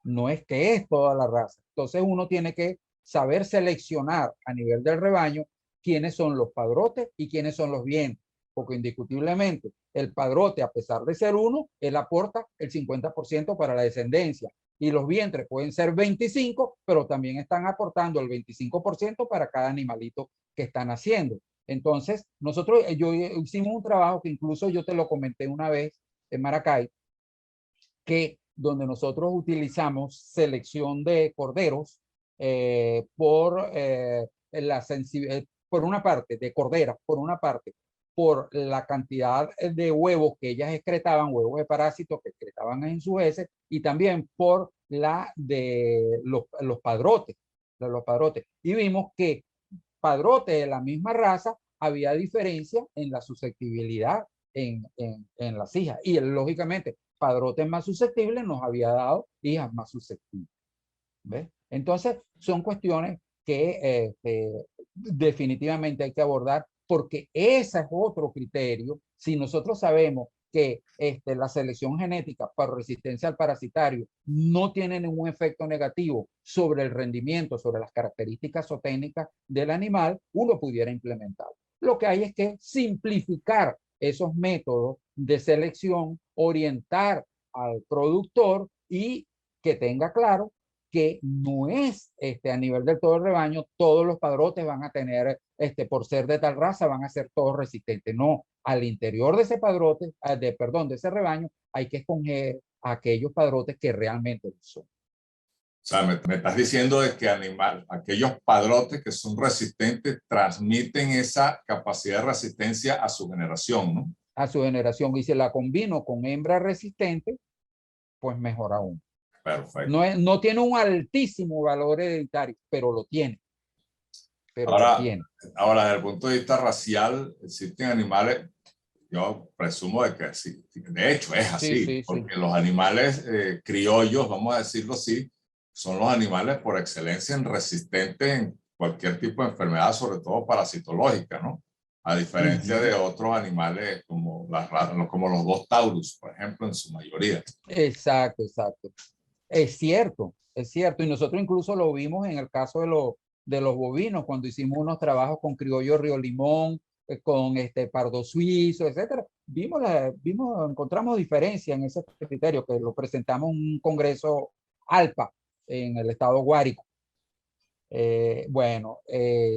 No es que es toda la raza. Entonces uno tiene que saber seleccionar a nivel del rebaño quiénes son los padrotes y quiénes son los vientres, porque indiscutiblemente el padrote, a pesar de ser uno, él aporta el 50% para la descendencia y los vientres pueden ser 25, pero también están aportando el 25% para cada animalito que están haciendo. Entonces, nosotros, yo hicimos un trabajo que incluso yo te lo comenté una vez en Maracay, que donde nosotros utilizamos selección de corderos por una parte, de corderas, por una parte, por la cantidad de huevos que ellas excretaban, huevos de parásitos que excretaban en sus heces, y también por la de los padrotes, los padrotes. Y vimos que padrotes de la misma raza había diferencia en la susceptibilidad en las hijas. Y lógicamente, padrotes más susceptibles nos había dado hijas más susceptibles. ¿Ves? Entonces, son cuestiones que definitivamente hay que abordar porque ese es otro criterio. Si nosotros sabemos que la selección genética para resistencia al parasitario no tiene ningún efecto negativo sobre el rendimiento, sobre las características zootécnicas del animal, uno pudiera implementarlo. Lo que hay es que simplificar esos métodos de selección, orientar al productor y que tenga claro que no es a nivel del todo el rebaño, todos los padrotes van a tener, por ser de tal raza, van a ser todos resistentes. No, al interior de ese padrote, perdón, de ese rebaño, hay que escoger a aquellos padrotes que realmente lo son. O sea, me estás diciendo de que aquellos padrotes que son resistentes transmiten esa capacidad de resistencia a su generación, ¿no? A su generación. Y si la combino con hembra resistente, pues mejor aún. Perfecto. No tiene un altísimo valor hereditario, pero lo tiene. Ahora, desde el punto de vista racial, existen animales, yo presumo de que sí, de hecho es Sí, así, sí, sí. porque los animales criollos, vamos a decirlo así, son los animales por excelencia en resistentes en cualquier tipo de enfermedad, sobre todo parasitológica, ¿no? A diferencia de otros animales como los dos taurus, por ejemplo, en su mayoría. Exacto, exacto. Es cierto, es cierto. Y nosotros incluso lo vimos en el caso de los bovinos, cuando hicimos unos trabajos con criollo Río Limón, con pardo suizo, etcétera. Encontramos diferencia en ese criterio que lo presentamos en un congreso ALPA en el estado Guárico. Bueno,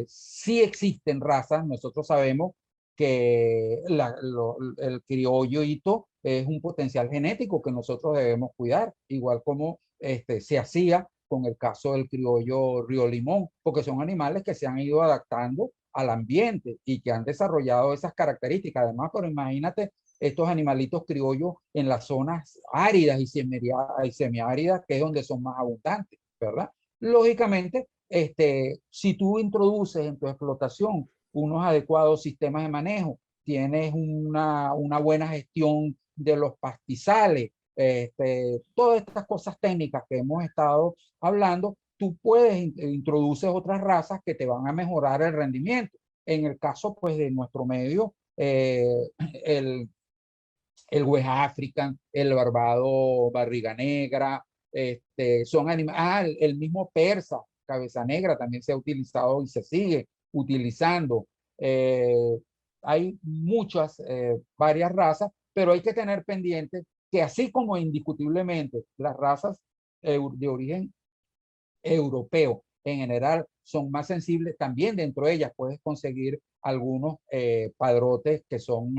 sí existen razas. Nosotros sabemos que el criollo hito es un potencial genético que nosotros debemos cuidar, igual como se hacía con el caso del criollo Río Limón, porque son animales que se han ido adaptando al ambiente y que han desarrollado esas características. Además, pero imagínate estos animalitos criollos en las zonas áridas y semiáridas, que es donde son más abundantes, ¿verdad? Lógicamente, si tú introduces en tu explotación unos adecuados sistemas de manejo, tienes una buena gestión de los pastizales, todas estas cosas técnicas que hemos estado hablando, tú puedes introduces otras razas que te van a mejorar el rendimiento. En el caso, pues, de nuestro medio, el, el West African, el barbado barriga negra, son animales, el mismo persa, cabeza negra, también se ha utilizado y se sigue utilizando. Eh, Hay muchas, varias razas, pero hay que tener pendiente que así como indiscutiblemente las razas de origen europeo en general son más sensibles, también dentro de ellas puedes conseguir algunos padrotes que son,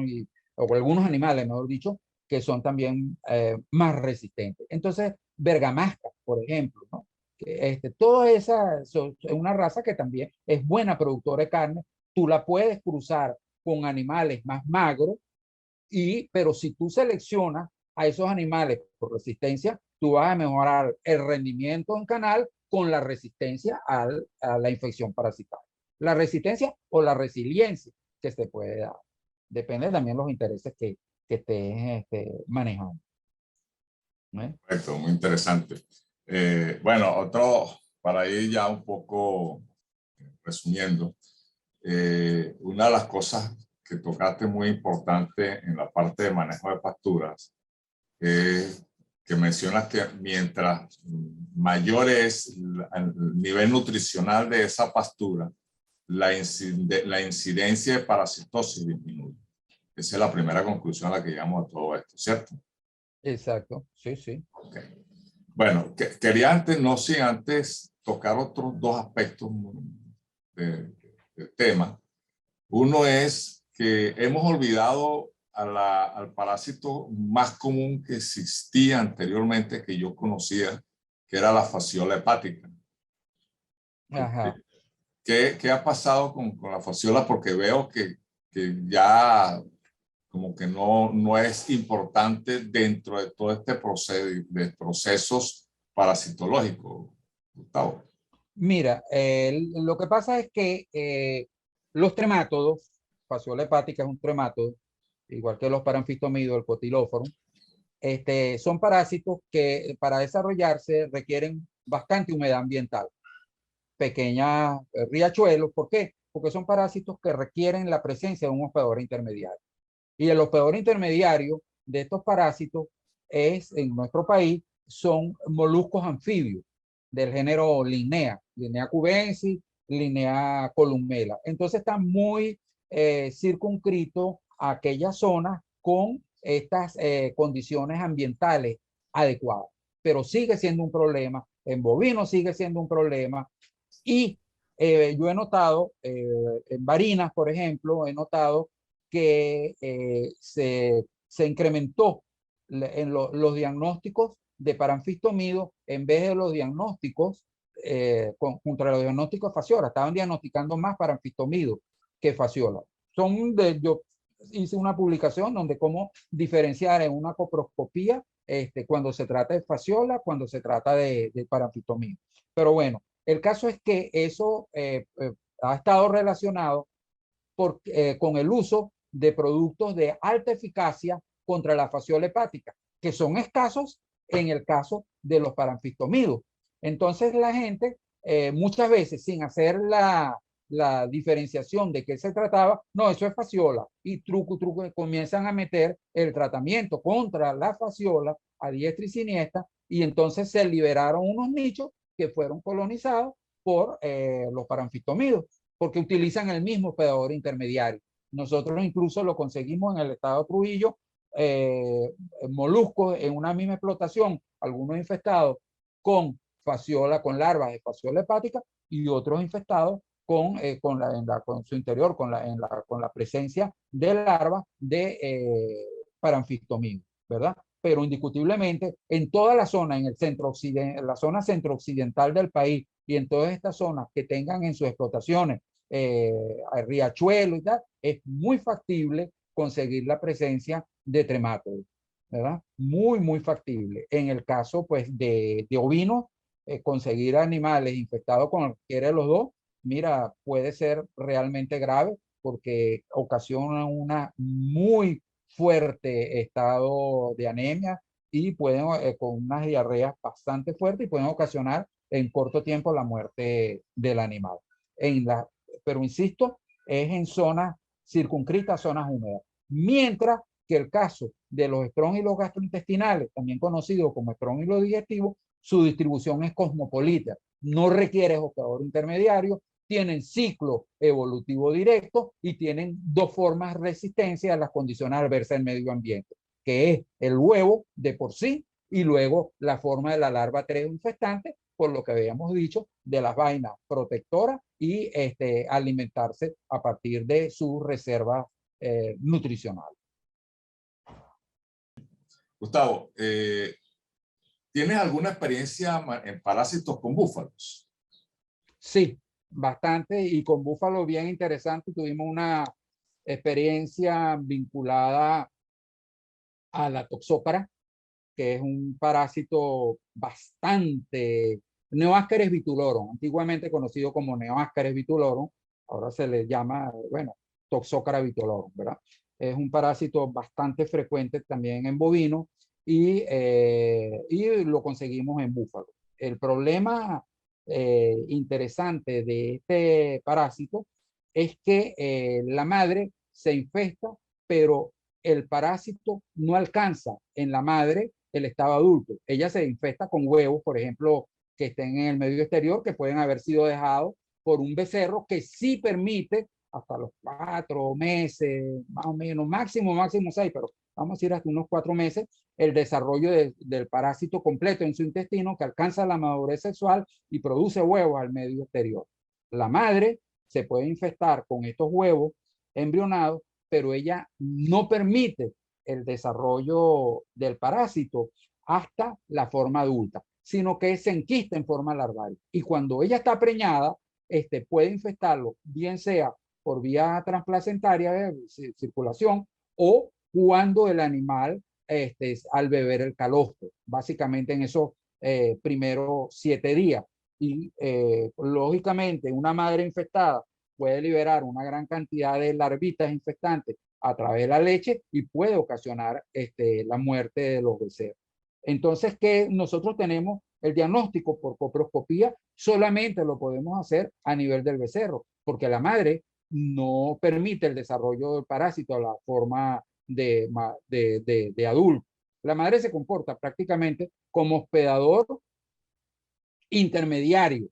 o algunos animales, mejor dicho, que son también más resistentes. Entonces, bergamasca, por ejemplo, ¿no? Toda esa es una raza que también es buena productora de carne, tú la puedes cruzar con animales más magros, pero si tú seleccionas a esos animales por resistencia, tú vas a mejorar el rendimiento en canal con la resistencia a la infección parasitaria. La resistencia o la resiliencia que se puede dar. Depende también de los intereses que estés manejando. ¿Eh? Perfecto, muy interesante. Bueno, para ir ya un poco resumiendo, una de las cosas que tocaste muy importante en la parte de manejo de pasturas, que mencionas que mientras mayor es el nivel nutricional de esa pastura, la incidencia de parasitosis disminuye. Esa es la primera conclusión a la que llegamos a todo esto, ¿cierto? Exacto, sí, sí. Okay. Bueno, quería antes, no sé, antes tocar otros dos aspectos del tema. Uno es que hemos olvidado al parásito más común que existía anteriormente, que yo conocía, que era la fasciola hepática. Ajá. ¿Qué ha pasado con la fasciola? Porque veo que ya como que no es importante dentro de todo este proceso de procesos parasitológicos, Gustavo. Mira, lo que pasa es que los tremátodos, fasciola hepática es un tremátodo, igual que los paranfistomidos, el cotilóforo, son parásitos que para desarrollarse requieren bastante humedad ambiental, pequeñas riachuelos. ¿Por qué? Porque son parásitos que requieren la presencia de un hospedador intermediario. Y el hospedador intermediario de estos parásitos en nuestro país, son moluscos anfibios del género Linnea cubensis, Linnea columela. Entonces están muy circunscritos a aquellas zonas con estas condiciones ambientales adecuadas. Pero sigue siendo un problema, en bovinos sigue siendo un problema, y yo he notado, en varinas, por ejemplo, he notado que se incrementó en los diagnósticos de paranfistomido en vez de los diagnósticos contra los diagnósticos de fasciola. Estaban diagnosticando más paranfistomido que fasciola. Yo hice una publicación donde cómo diferenciar en una coproscopía cuando se trata de fasciola, cuando se trata de paramfitomía. Pero bueno, el caso es que eso ha estado relacionado con el uso de productos de alta eficacia contra la fasciola hepática, que son escasos en el caso de los paramfistomidos. Entonces la gente muchas veces sin hacer la diferenciación de qué se trataba, no, eso es fasciola, y truco, comienzan a meter el tratamiento contra la fasciola a diestra y siniestra, y entonces se liberaron unos nichos que fueron colonizados por los paramfistomidos, porque utilizan el mismo hospedador intermediario. Nosotros incluso lo conseguimos en el estado de Trujillo, moluscos en una misma explotación, algunos infestados con fasciola, con larvas de fasciola hepática, y otros infestados con su interior, con la presencia de larvas de paramfistomido, ¿verdad? Pero indiscutiblemente en toda la zona, en la zona centro-occidental del país y en todas estas zonas que tengan en sus explotaciones riachuelo y tal, es muy factible conseguir la presencia de tremátodos, ¿verdad? Muy, muy factible. En el caso, pues, de ovinos, conseguir animales infectados con cualquiera de los dos, mira, puede ser realmente grave porque ocasiona una muy fuerte estado de anemia y pueden, con unas diarreas bastante fuertes y pueden ocasionar en corto tiempo la muerte del animal. Pero insisto, es en zonas circunscritas, zonas húmedas. Mientras que el caso de los estróngilos gastrointestinales, también conocidos como estróngilos digestivos, su distribución es cosmopolita, no requiere hospedador intermediario, tienen ciclo evolutivo directo y tienen dos formas de resistencia a las condiciones adversas del medio ambiente, que es el huevo de por sí y luego la forma de la larva infestante, por lo que habíamos dicho, de las vainas protectoras y alimentarse a partir de sus reservas nutricionales. Gustavo, ¿tienes alguna experiencia en parásitos con búfalos? Sí, bastante, y con búfalos bien interesante. Tuvimos una experiencia vinculada a la toxócara, que es un parásito bastante, Neoascaris vitulorum, antiguamente conocido como Neoascaris vitulorum, ahora se le llama, bueno, Toxócara vitulorum, ¿verdad? Es un parásito bastante frecuente también en bovinos y lo conseguimos en búfalo. El problema interesante de este parásito es que la madre se infesta, pero el parásito no alcanza en la madre el estado adulto. Ella se infesta con huevos, por ejemplo, que estén en el medio exterior, que pueden haber sido dejados por un becerro que sí permite hasta los 4 meses, más o menos, máximo 6, pero vamos a decir hasta unos 4 meses, el desarrollo del parásito completo en su intestino que alcanza la madurez sexual y produce huevos al medio exterior. La madre se puede infestar con estos huevos embrionados, pero ella no permite el desarrollo del parásito hasta la forma adulta, sino que se enquista en forma larval. Y cuando ella está preñada, puede infestarlo, bien sea por vía transplacentaria de circulación o cuando el animal al beber el calostro, básicamente en esos primeros 7 días. Y lógicamente una madre infectada puede liberar una gran cantidad de larvitas infectantes a través de la leche y puede ocasionar la muerte de los becerros. Entonces, que nosotros tenemos el diagnóstico por coproscopía, solamente lo podemos hacer a nivel del becerro, porque la madre no permite el desarrollo del parásito a la forma de adulto. La madre se comporta prácticamente como hospedador intermediario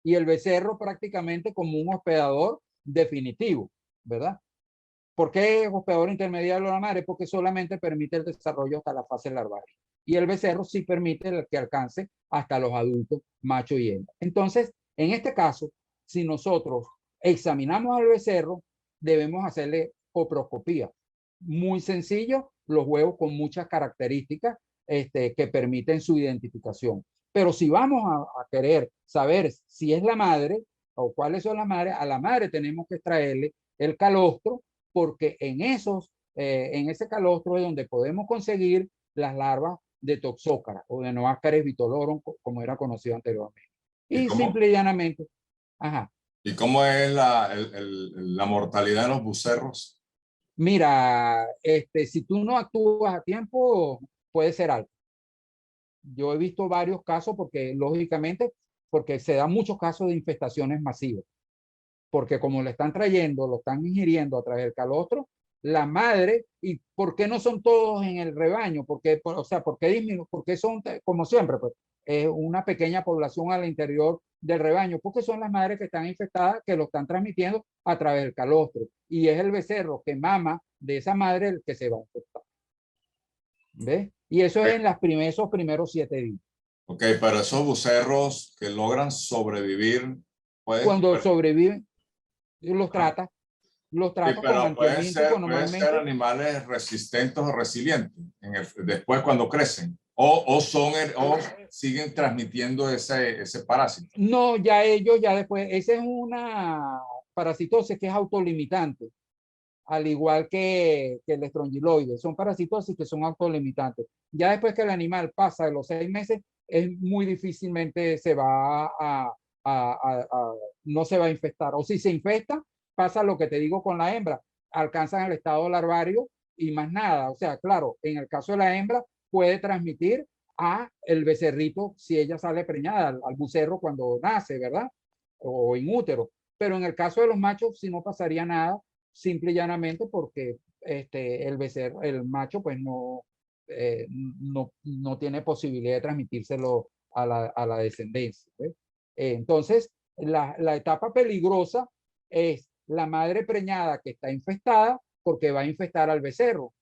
y el becerro prácticamente como un hospedador definitivo, ¿verdad? ¿Por qué es hospedador intermediario de la madre? Porque solamente permite el desarrollo hasta la fase larvaria. Y el becerro sí permite que alcance hasta los adultos, macho y hembra. Entonces, en este caso, si nosotros examinamos al becerro, debemos hacerle coproscopía. Muy sencillo, los huevos con muchas características que permiten su identificación. Pero si vamos a querer saber si es la madre o cuáles son las madres, a la madre tenemos que extraerle el calostro, porque en ese calostro es donde podemos conseguir las larvas de Toxócara o de Noascaris vitolorum, como era conocido anteriormente. ¿Y Y simple y llanamente, ajá. ¿Y cómo es la mortalidad de los bucerros? Mira, si tú no actúas a tiempo, puede ser alto. Yo he visto varios casos porque, lógicamente, porque se dan muchos casos de infestaciones masivas. Porque como le están trayendo, lo están ingiriendo a través del calostro, la madre, ¿y por qué no son todos en el rebaño? Porque, o sea, ¿por qué disminuyen? Porque son, como siempre, pues, una pequeña población al interior del rebaño, porque son las madres que están infectadas, que lo están transmitiendo a través del calostro. Y es el becerro que mama de esa madre el que se va a infectar. ¿Ves? Y eso es en esos primeros 7 días. Ok, pero esos bucerros que logran sobrevivir, pueden, Cuando sobreviven, los ah, trata, sí, con pero antihelmíntico pueden ser normalmente. animales resistentes o resilientes después cuando crecen, o siguen transmitiendo ese parásito. No, ya ellos, ya después, esa es una parasitosis que es autolimitante, al igual que el estrongiloide. Son parasitosis que son autolimitantes. Ya después que el animal pasa de los 6 meses, es muy difícilmente se va no se va a infectar. O si se infecta, pasa lo que te digo con la hembra. Alcanzan el estado larvario y más nada. O sea, claro, en el caso de la hembra, puede transmitir a el becerrito si ella sale preñada, al bucerro cuando nace, ¿verdad? O in útero. Pero en el caso de los machos, si no pasaría nada, simple y llanamente porque el becerro, el macho, pues no tiene posibilidad de transmitírselo a la descendencia. ¿Ves? Entonces, la etapa peligrosa es la madre preñada que está infestada porque va a infestar al becerro,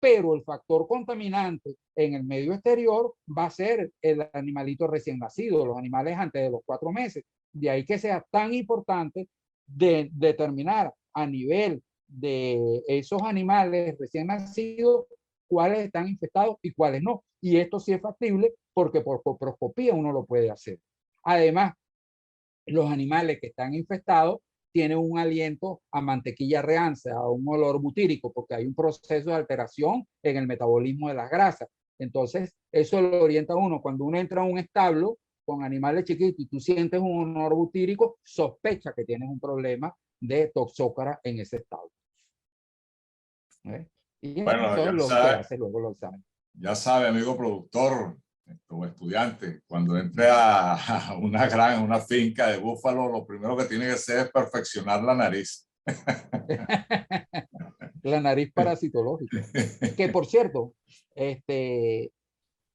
pero el factor contaminante en el medio exterior va a ser el animalito recién nacido, los animales antes de los 4 meses. De ahí que sea tan importante de determinar a nivel de esos animales recién nacidos cuáles están infectados y cuáles no. Y esto sí es factible porque por coproscopía uno lo puede hacer. Además, los animales que están infestados tienen un aliento a mantequilla reanza, a un olor butírico, porque hay un proceso de alteración en el metabolismo de las grasas. Entonces, eso lo orienta a uno. Cuando uno entra a un establo con animales chiquitos y tú sientes un olor butírico, sospecha que tienes un problema de toxócara en ese establo. ¿Eh? Y Bueno, entonces lo se hace luego los exámenes. ya sabe, amigo productor o estudiante, cuando entre a una granja, una finca de búfalo, lo primero que tiene que hacer es perfeccionar la nariz. La nariz parasitológica. Que por cierto, ese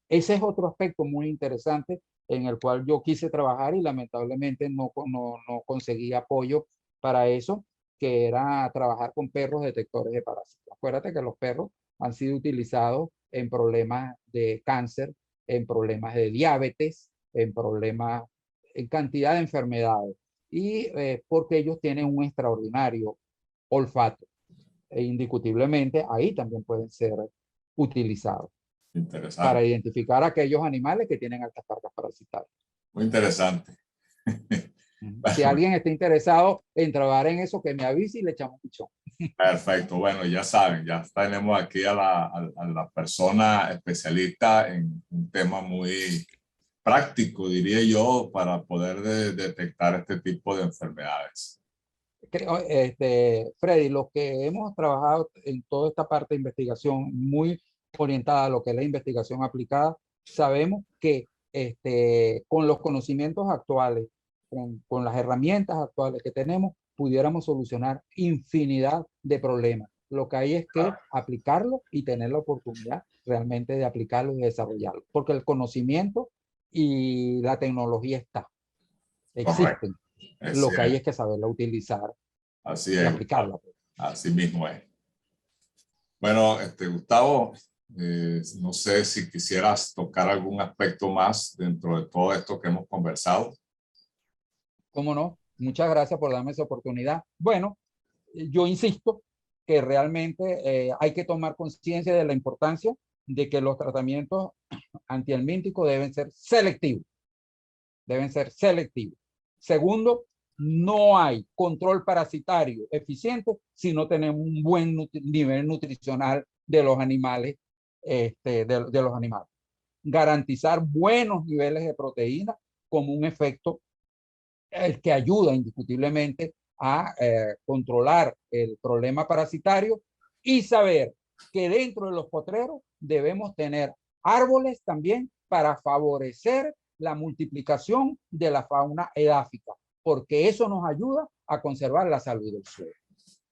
es otro aspecto muy interesante en el cual yo quise trabajar y lamentablemente no conseguí apoyo para eso, que era trabajar con perros detectores de parásitos. Acuérdate que los perros han sido utilizados en problemas de cáncer, en problemas de diabetes, en problemas, en cantidad de enfermedades, y porque ellos tienen un extraordinario olfato. E indiscutiblemente ahí también pueden ser utilizados para Interesante, identificar aquellos animales que tienen altas cargas parasitarias. muy interesante. Si Bueno, alguien está interesado en trabajar en eso, que me avise y le echamos pichón. perfecto, bueno, ya saben, ya tenemos aquí a la persona especialista en un tema muy práctico, diría yo, para poder detectar este tipo de enfermedades. Creo, Freddy, los que hemos trabajado en toda esta parte de investigación muy orientada a lo que es la investigación aplicada, sabemos que con los conocimientos actuales, con las herramientas actuales que tenemos, pudiéramos solucionar infinidad de problemas. Lo que hay es que aplicarlo y tener la oportunidad realmente de aplicarlo y desarrollarlo, porque el conocimiento y la tecnología Correcto, existen. así Lo que hay es, es que saberla utilizar así y es, aplicarla. Gustavo, así mismo es. Bueno, Gustavo, no sé si quisieras tocar algún aspecto más dentro de todo esto que hemos conversado. ¿Cómo no? Muchas gracias por darme esa oportunidad. Bueno, yo insisto que realmente hay que tomar conciencia de la importancia de que los tratamientos antihelmínticos deben ser selectivos. Deben ser selectivos. Segundo, no hay control parasitario eficiente si no tenemos un buen nivel nutricional de los animales, de los animales. garantizar buenos niveles de proteína como un efecto que ayuda indiscutiblemente a controlar el problema parasitario y saber que dentro de los potreros debemos tener árboles también para favorecer la multiplicación de la fauna edáfica, porque eso nos ayuda a conservar la salud del suelo.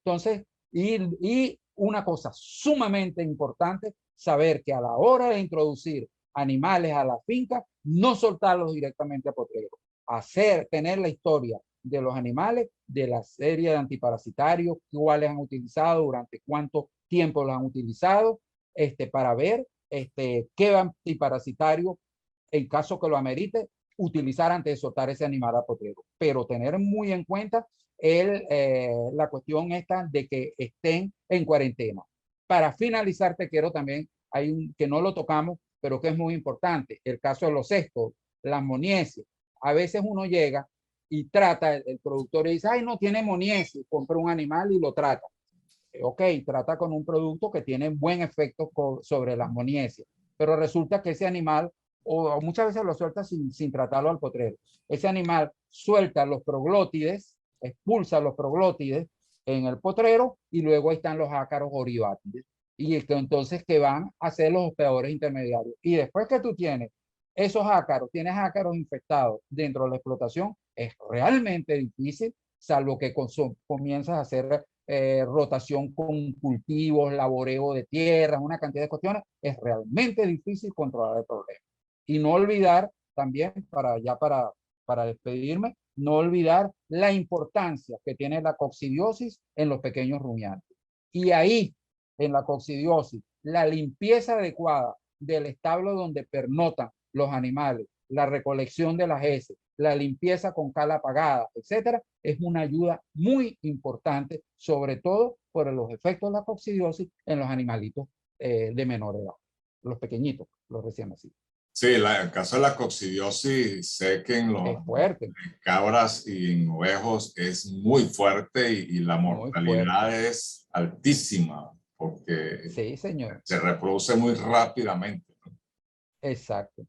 Entonces, y una cosa sumamente importante, saber que a la hora de introducir animales a la finca, no soltarlos directamente a potrero, tener la historia de los animales, de la serie de antiparasitarios, cuáles han utilizado, durante cuánto tiempo los han utilizado, para ver qué antiparasitario, en caso que lo amerite, utilizar antes de soltar ese animal a potrero. Pero tener muy en cuenta la cuestión esta de que estén en cuarentena. Para finalizar, te quiero también, hay un que no lo tocamos, pero que es muy importante, el caso de los cestos, las moniesias. A veces uno llega y trata, el productor y dice, ay, no tiene moniesias, compra un animal y lo trata. Ok, trata con un producto que tiene buen efecto sobre las moniesias, pero resulta que ese animal, o muchas veces lo suelta sin tratarlo al potrero. Ese animal suelta los proglótides, expulsa los proglótides en el potrero y luego están los ácaros oribátides. Y entonces que van a ser los peores intermediarios. Y después que tú tienes esos ácaros, tienes ácaros infectados dentro de la explotación, es realmente difícil, salvo que comienzas a hacer rotación con cultivos, laboreo de tierras, una cantidad de cuestiones, es realmente difícil controlar el problema. Y no olvidar también, para despedirme, no olvidar la importancia que tiene la coccidiosis en los pequeños rumiantes. Y ahí, en la coccidiosis, la limpieza adecuada del establo donde pernotan los animales, la recolección de las heces, la limpieza con cal apagada, etcétera, es una ayuda muy importante, sobre todo por los efectos de la coccidiosis en los animalitos de menor edad, los pequeñitos, los recién nacidos. Sí, el caso de la coccidiosis, sé que en Es fuerte. en cabras y en ovejos es muy fuerte y la Muy fuerte. mortalidad es altísima porque Sí, señor. se reproduce muy rápidamente. Exacto.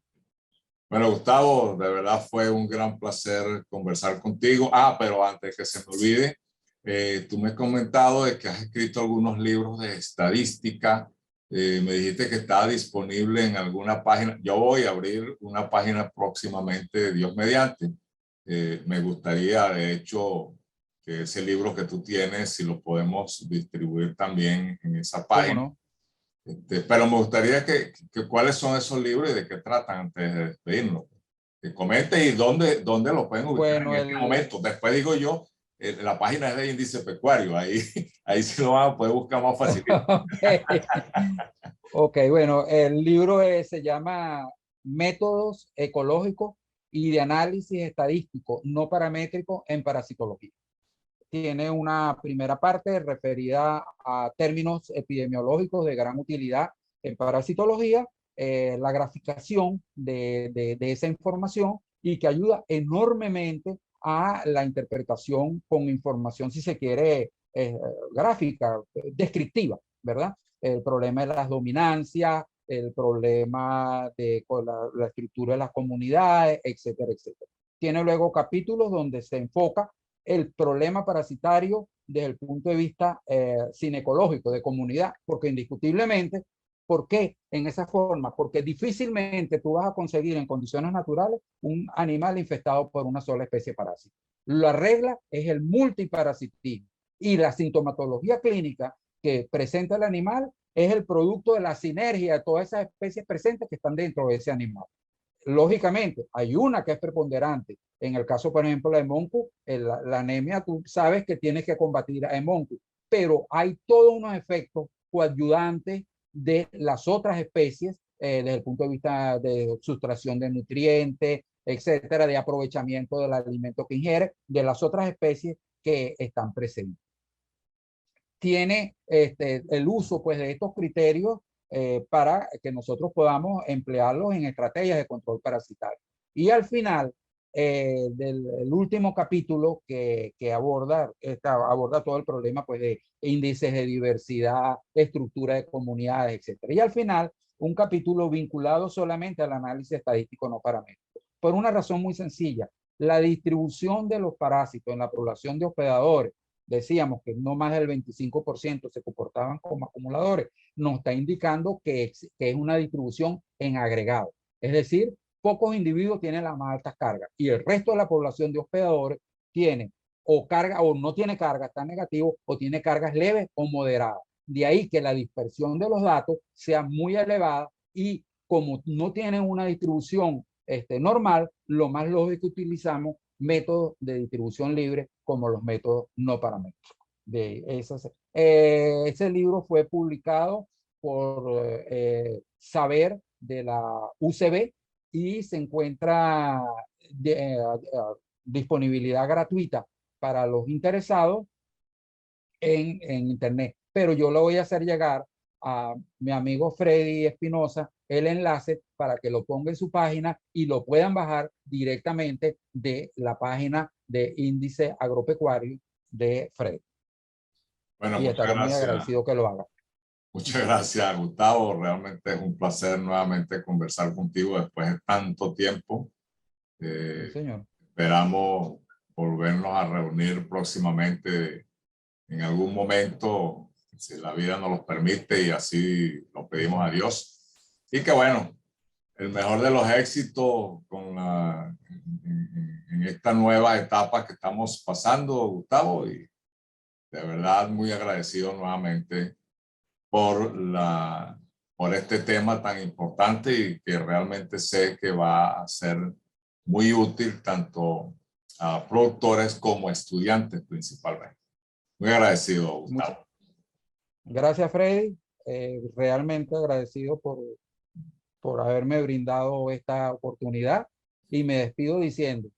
Bueno, Gustavo, de verdad fue un gran placer conversar contigo. Ah, pero antes que se me olvide, tú me has comentado de que has escrito algunos libros de estadística. Me dijiste que estaba disponible en alguna página. Yo voy a abrir una página próximamente, Dios mediante. Me gustaría, de hecho, que ese libro que tú tienes, si lo podemos distribuir también en esa ¿Cómo página. no? Pero me gustaría que cuáles son esos libros y de qué tratan antes de despedirnos. Que comente y dónde lo pueden ubicar en Bueno, este momento. Después digo yo, la página es de Índice Pecuario, ahí, ahí sí lo van a poder buscar más fácil. okay. Ok, bueno, el libro se llama Métodos Ecológicos y de Análisis Estadístico No Paramétrico en Parasitología. Tiene una primera parte referida a términos epidemiológicos de gran utilidad en parasitología, la graficación de esa información y que ayuda enormemente a la interpretación con información, si se quiere, gráfica, descriptiva, ¿verdad? El problema de las dominancias, el problema de con la estructura de las comunidades, etcétera, etcétera. Tiene luego capítulos donde se enfoca el problema parasitario desde el punto de vista cinecológico, de comunidad, porque indiscutiblemente, ¿por qué en esa forma? Porque difícilmente tú vas a conseguir en condiciones naturales un animal infectado por una sola especie parásita. La regla es el multiparasitismo y la sintomatología clínica que presenta el animal es el producto de la sinergia de todas esas especies presentes que están dentro de ese animal. Lógicamente, hay una que es preponderante. En el caso, por ejemplo, de Moncu, la anemia, tú sabes que tienes que combatir a Moncu, pero hay todos unos efectos coadyuvantes de las otras especies desde el punto de vista de sustracción de nutrientes, etcétera, de aprovechamiento del alimento que ingiere, de las otras especies que están presentes. Tiene el uso pues, de estos criterios para que nosotros podamos emplearlos en estrategias de control parasitario. Y al final del último capítulo que aborda todo el problema pues, de índices de diversidad, estructura de comunidades, etc. Y al final un capítulo vinculado solamente al análisis estadístico no paramétrico. Por una razón muy sencilla, la distribución de los parásitos en la población de hospedadores, decíamos que no más del 25% se comportaban como acumuladores, nos está indicando que es una distribución en agregado. Es decir, pocos individuos tienen las más altas cargas y el resto de la población de hospedadores tiene o carga o no tiene carga, está negativo, o tiene cargas leves o moderadas. De ahí que la dispersión de los datos sea muy elevada y como no tienen una distribución normal, lo más lógico es que utilizamos métodos de distribución libre como los métodos no paramétricos. Ese libro fue publicado por Saber de la UCB y se encuentra de disponibilidad gratuita para los interesados en internet. Pero yo lo voy a hacer llegar a mi amigo Freddy Espinosa el enlace para que lo ponga en su página y lo puedan bajar directamente de la página de Índice Agropecuario de Freddy. Bueno, y muchas estaré muy gracias. agradecido que lo haga. Muchas gracias, Gustavo. Realmente es un placer nuevamente conversar contigo después de tanto tiempo. Sí, señor. Esperamos volvernos a reunir próximamente en algún momento, si la vida nos lo permite, y así lo pedimos a Dios. Y que bueno, el mejor de los éxitos en esta nueva etapa que estamos pasando, Gustavo, y de verdad muy agradecido nuevamente por este tema tan importante y que realmente sé que va a ser muy útil tanto a productores como a estudiantes principalmente. Muy agradecido, Gustavo. Gracias, Freddy. Realmente agradecido por haberme brindado esta oportunidad y me despido diciendo,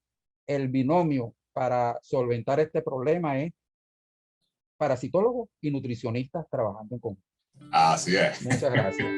el binomio para solventar este problema es parasitólogos y nutricionistas trabajando en conjunto. Así es. Muchas gracias.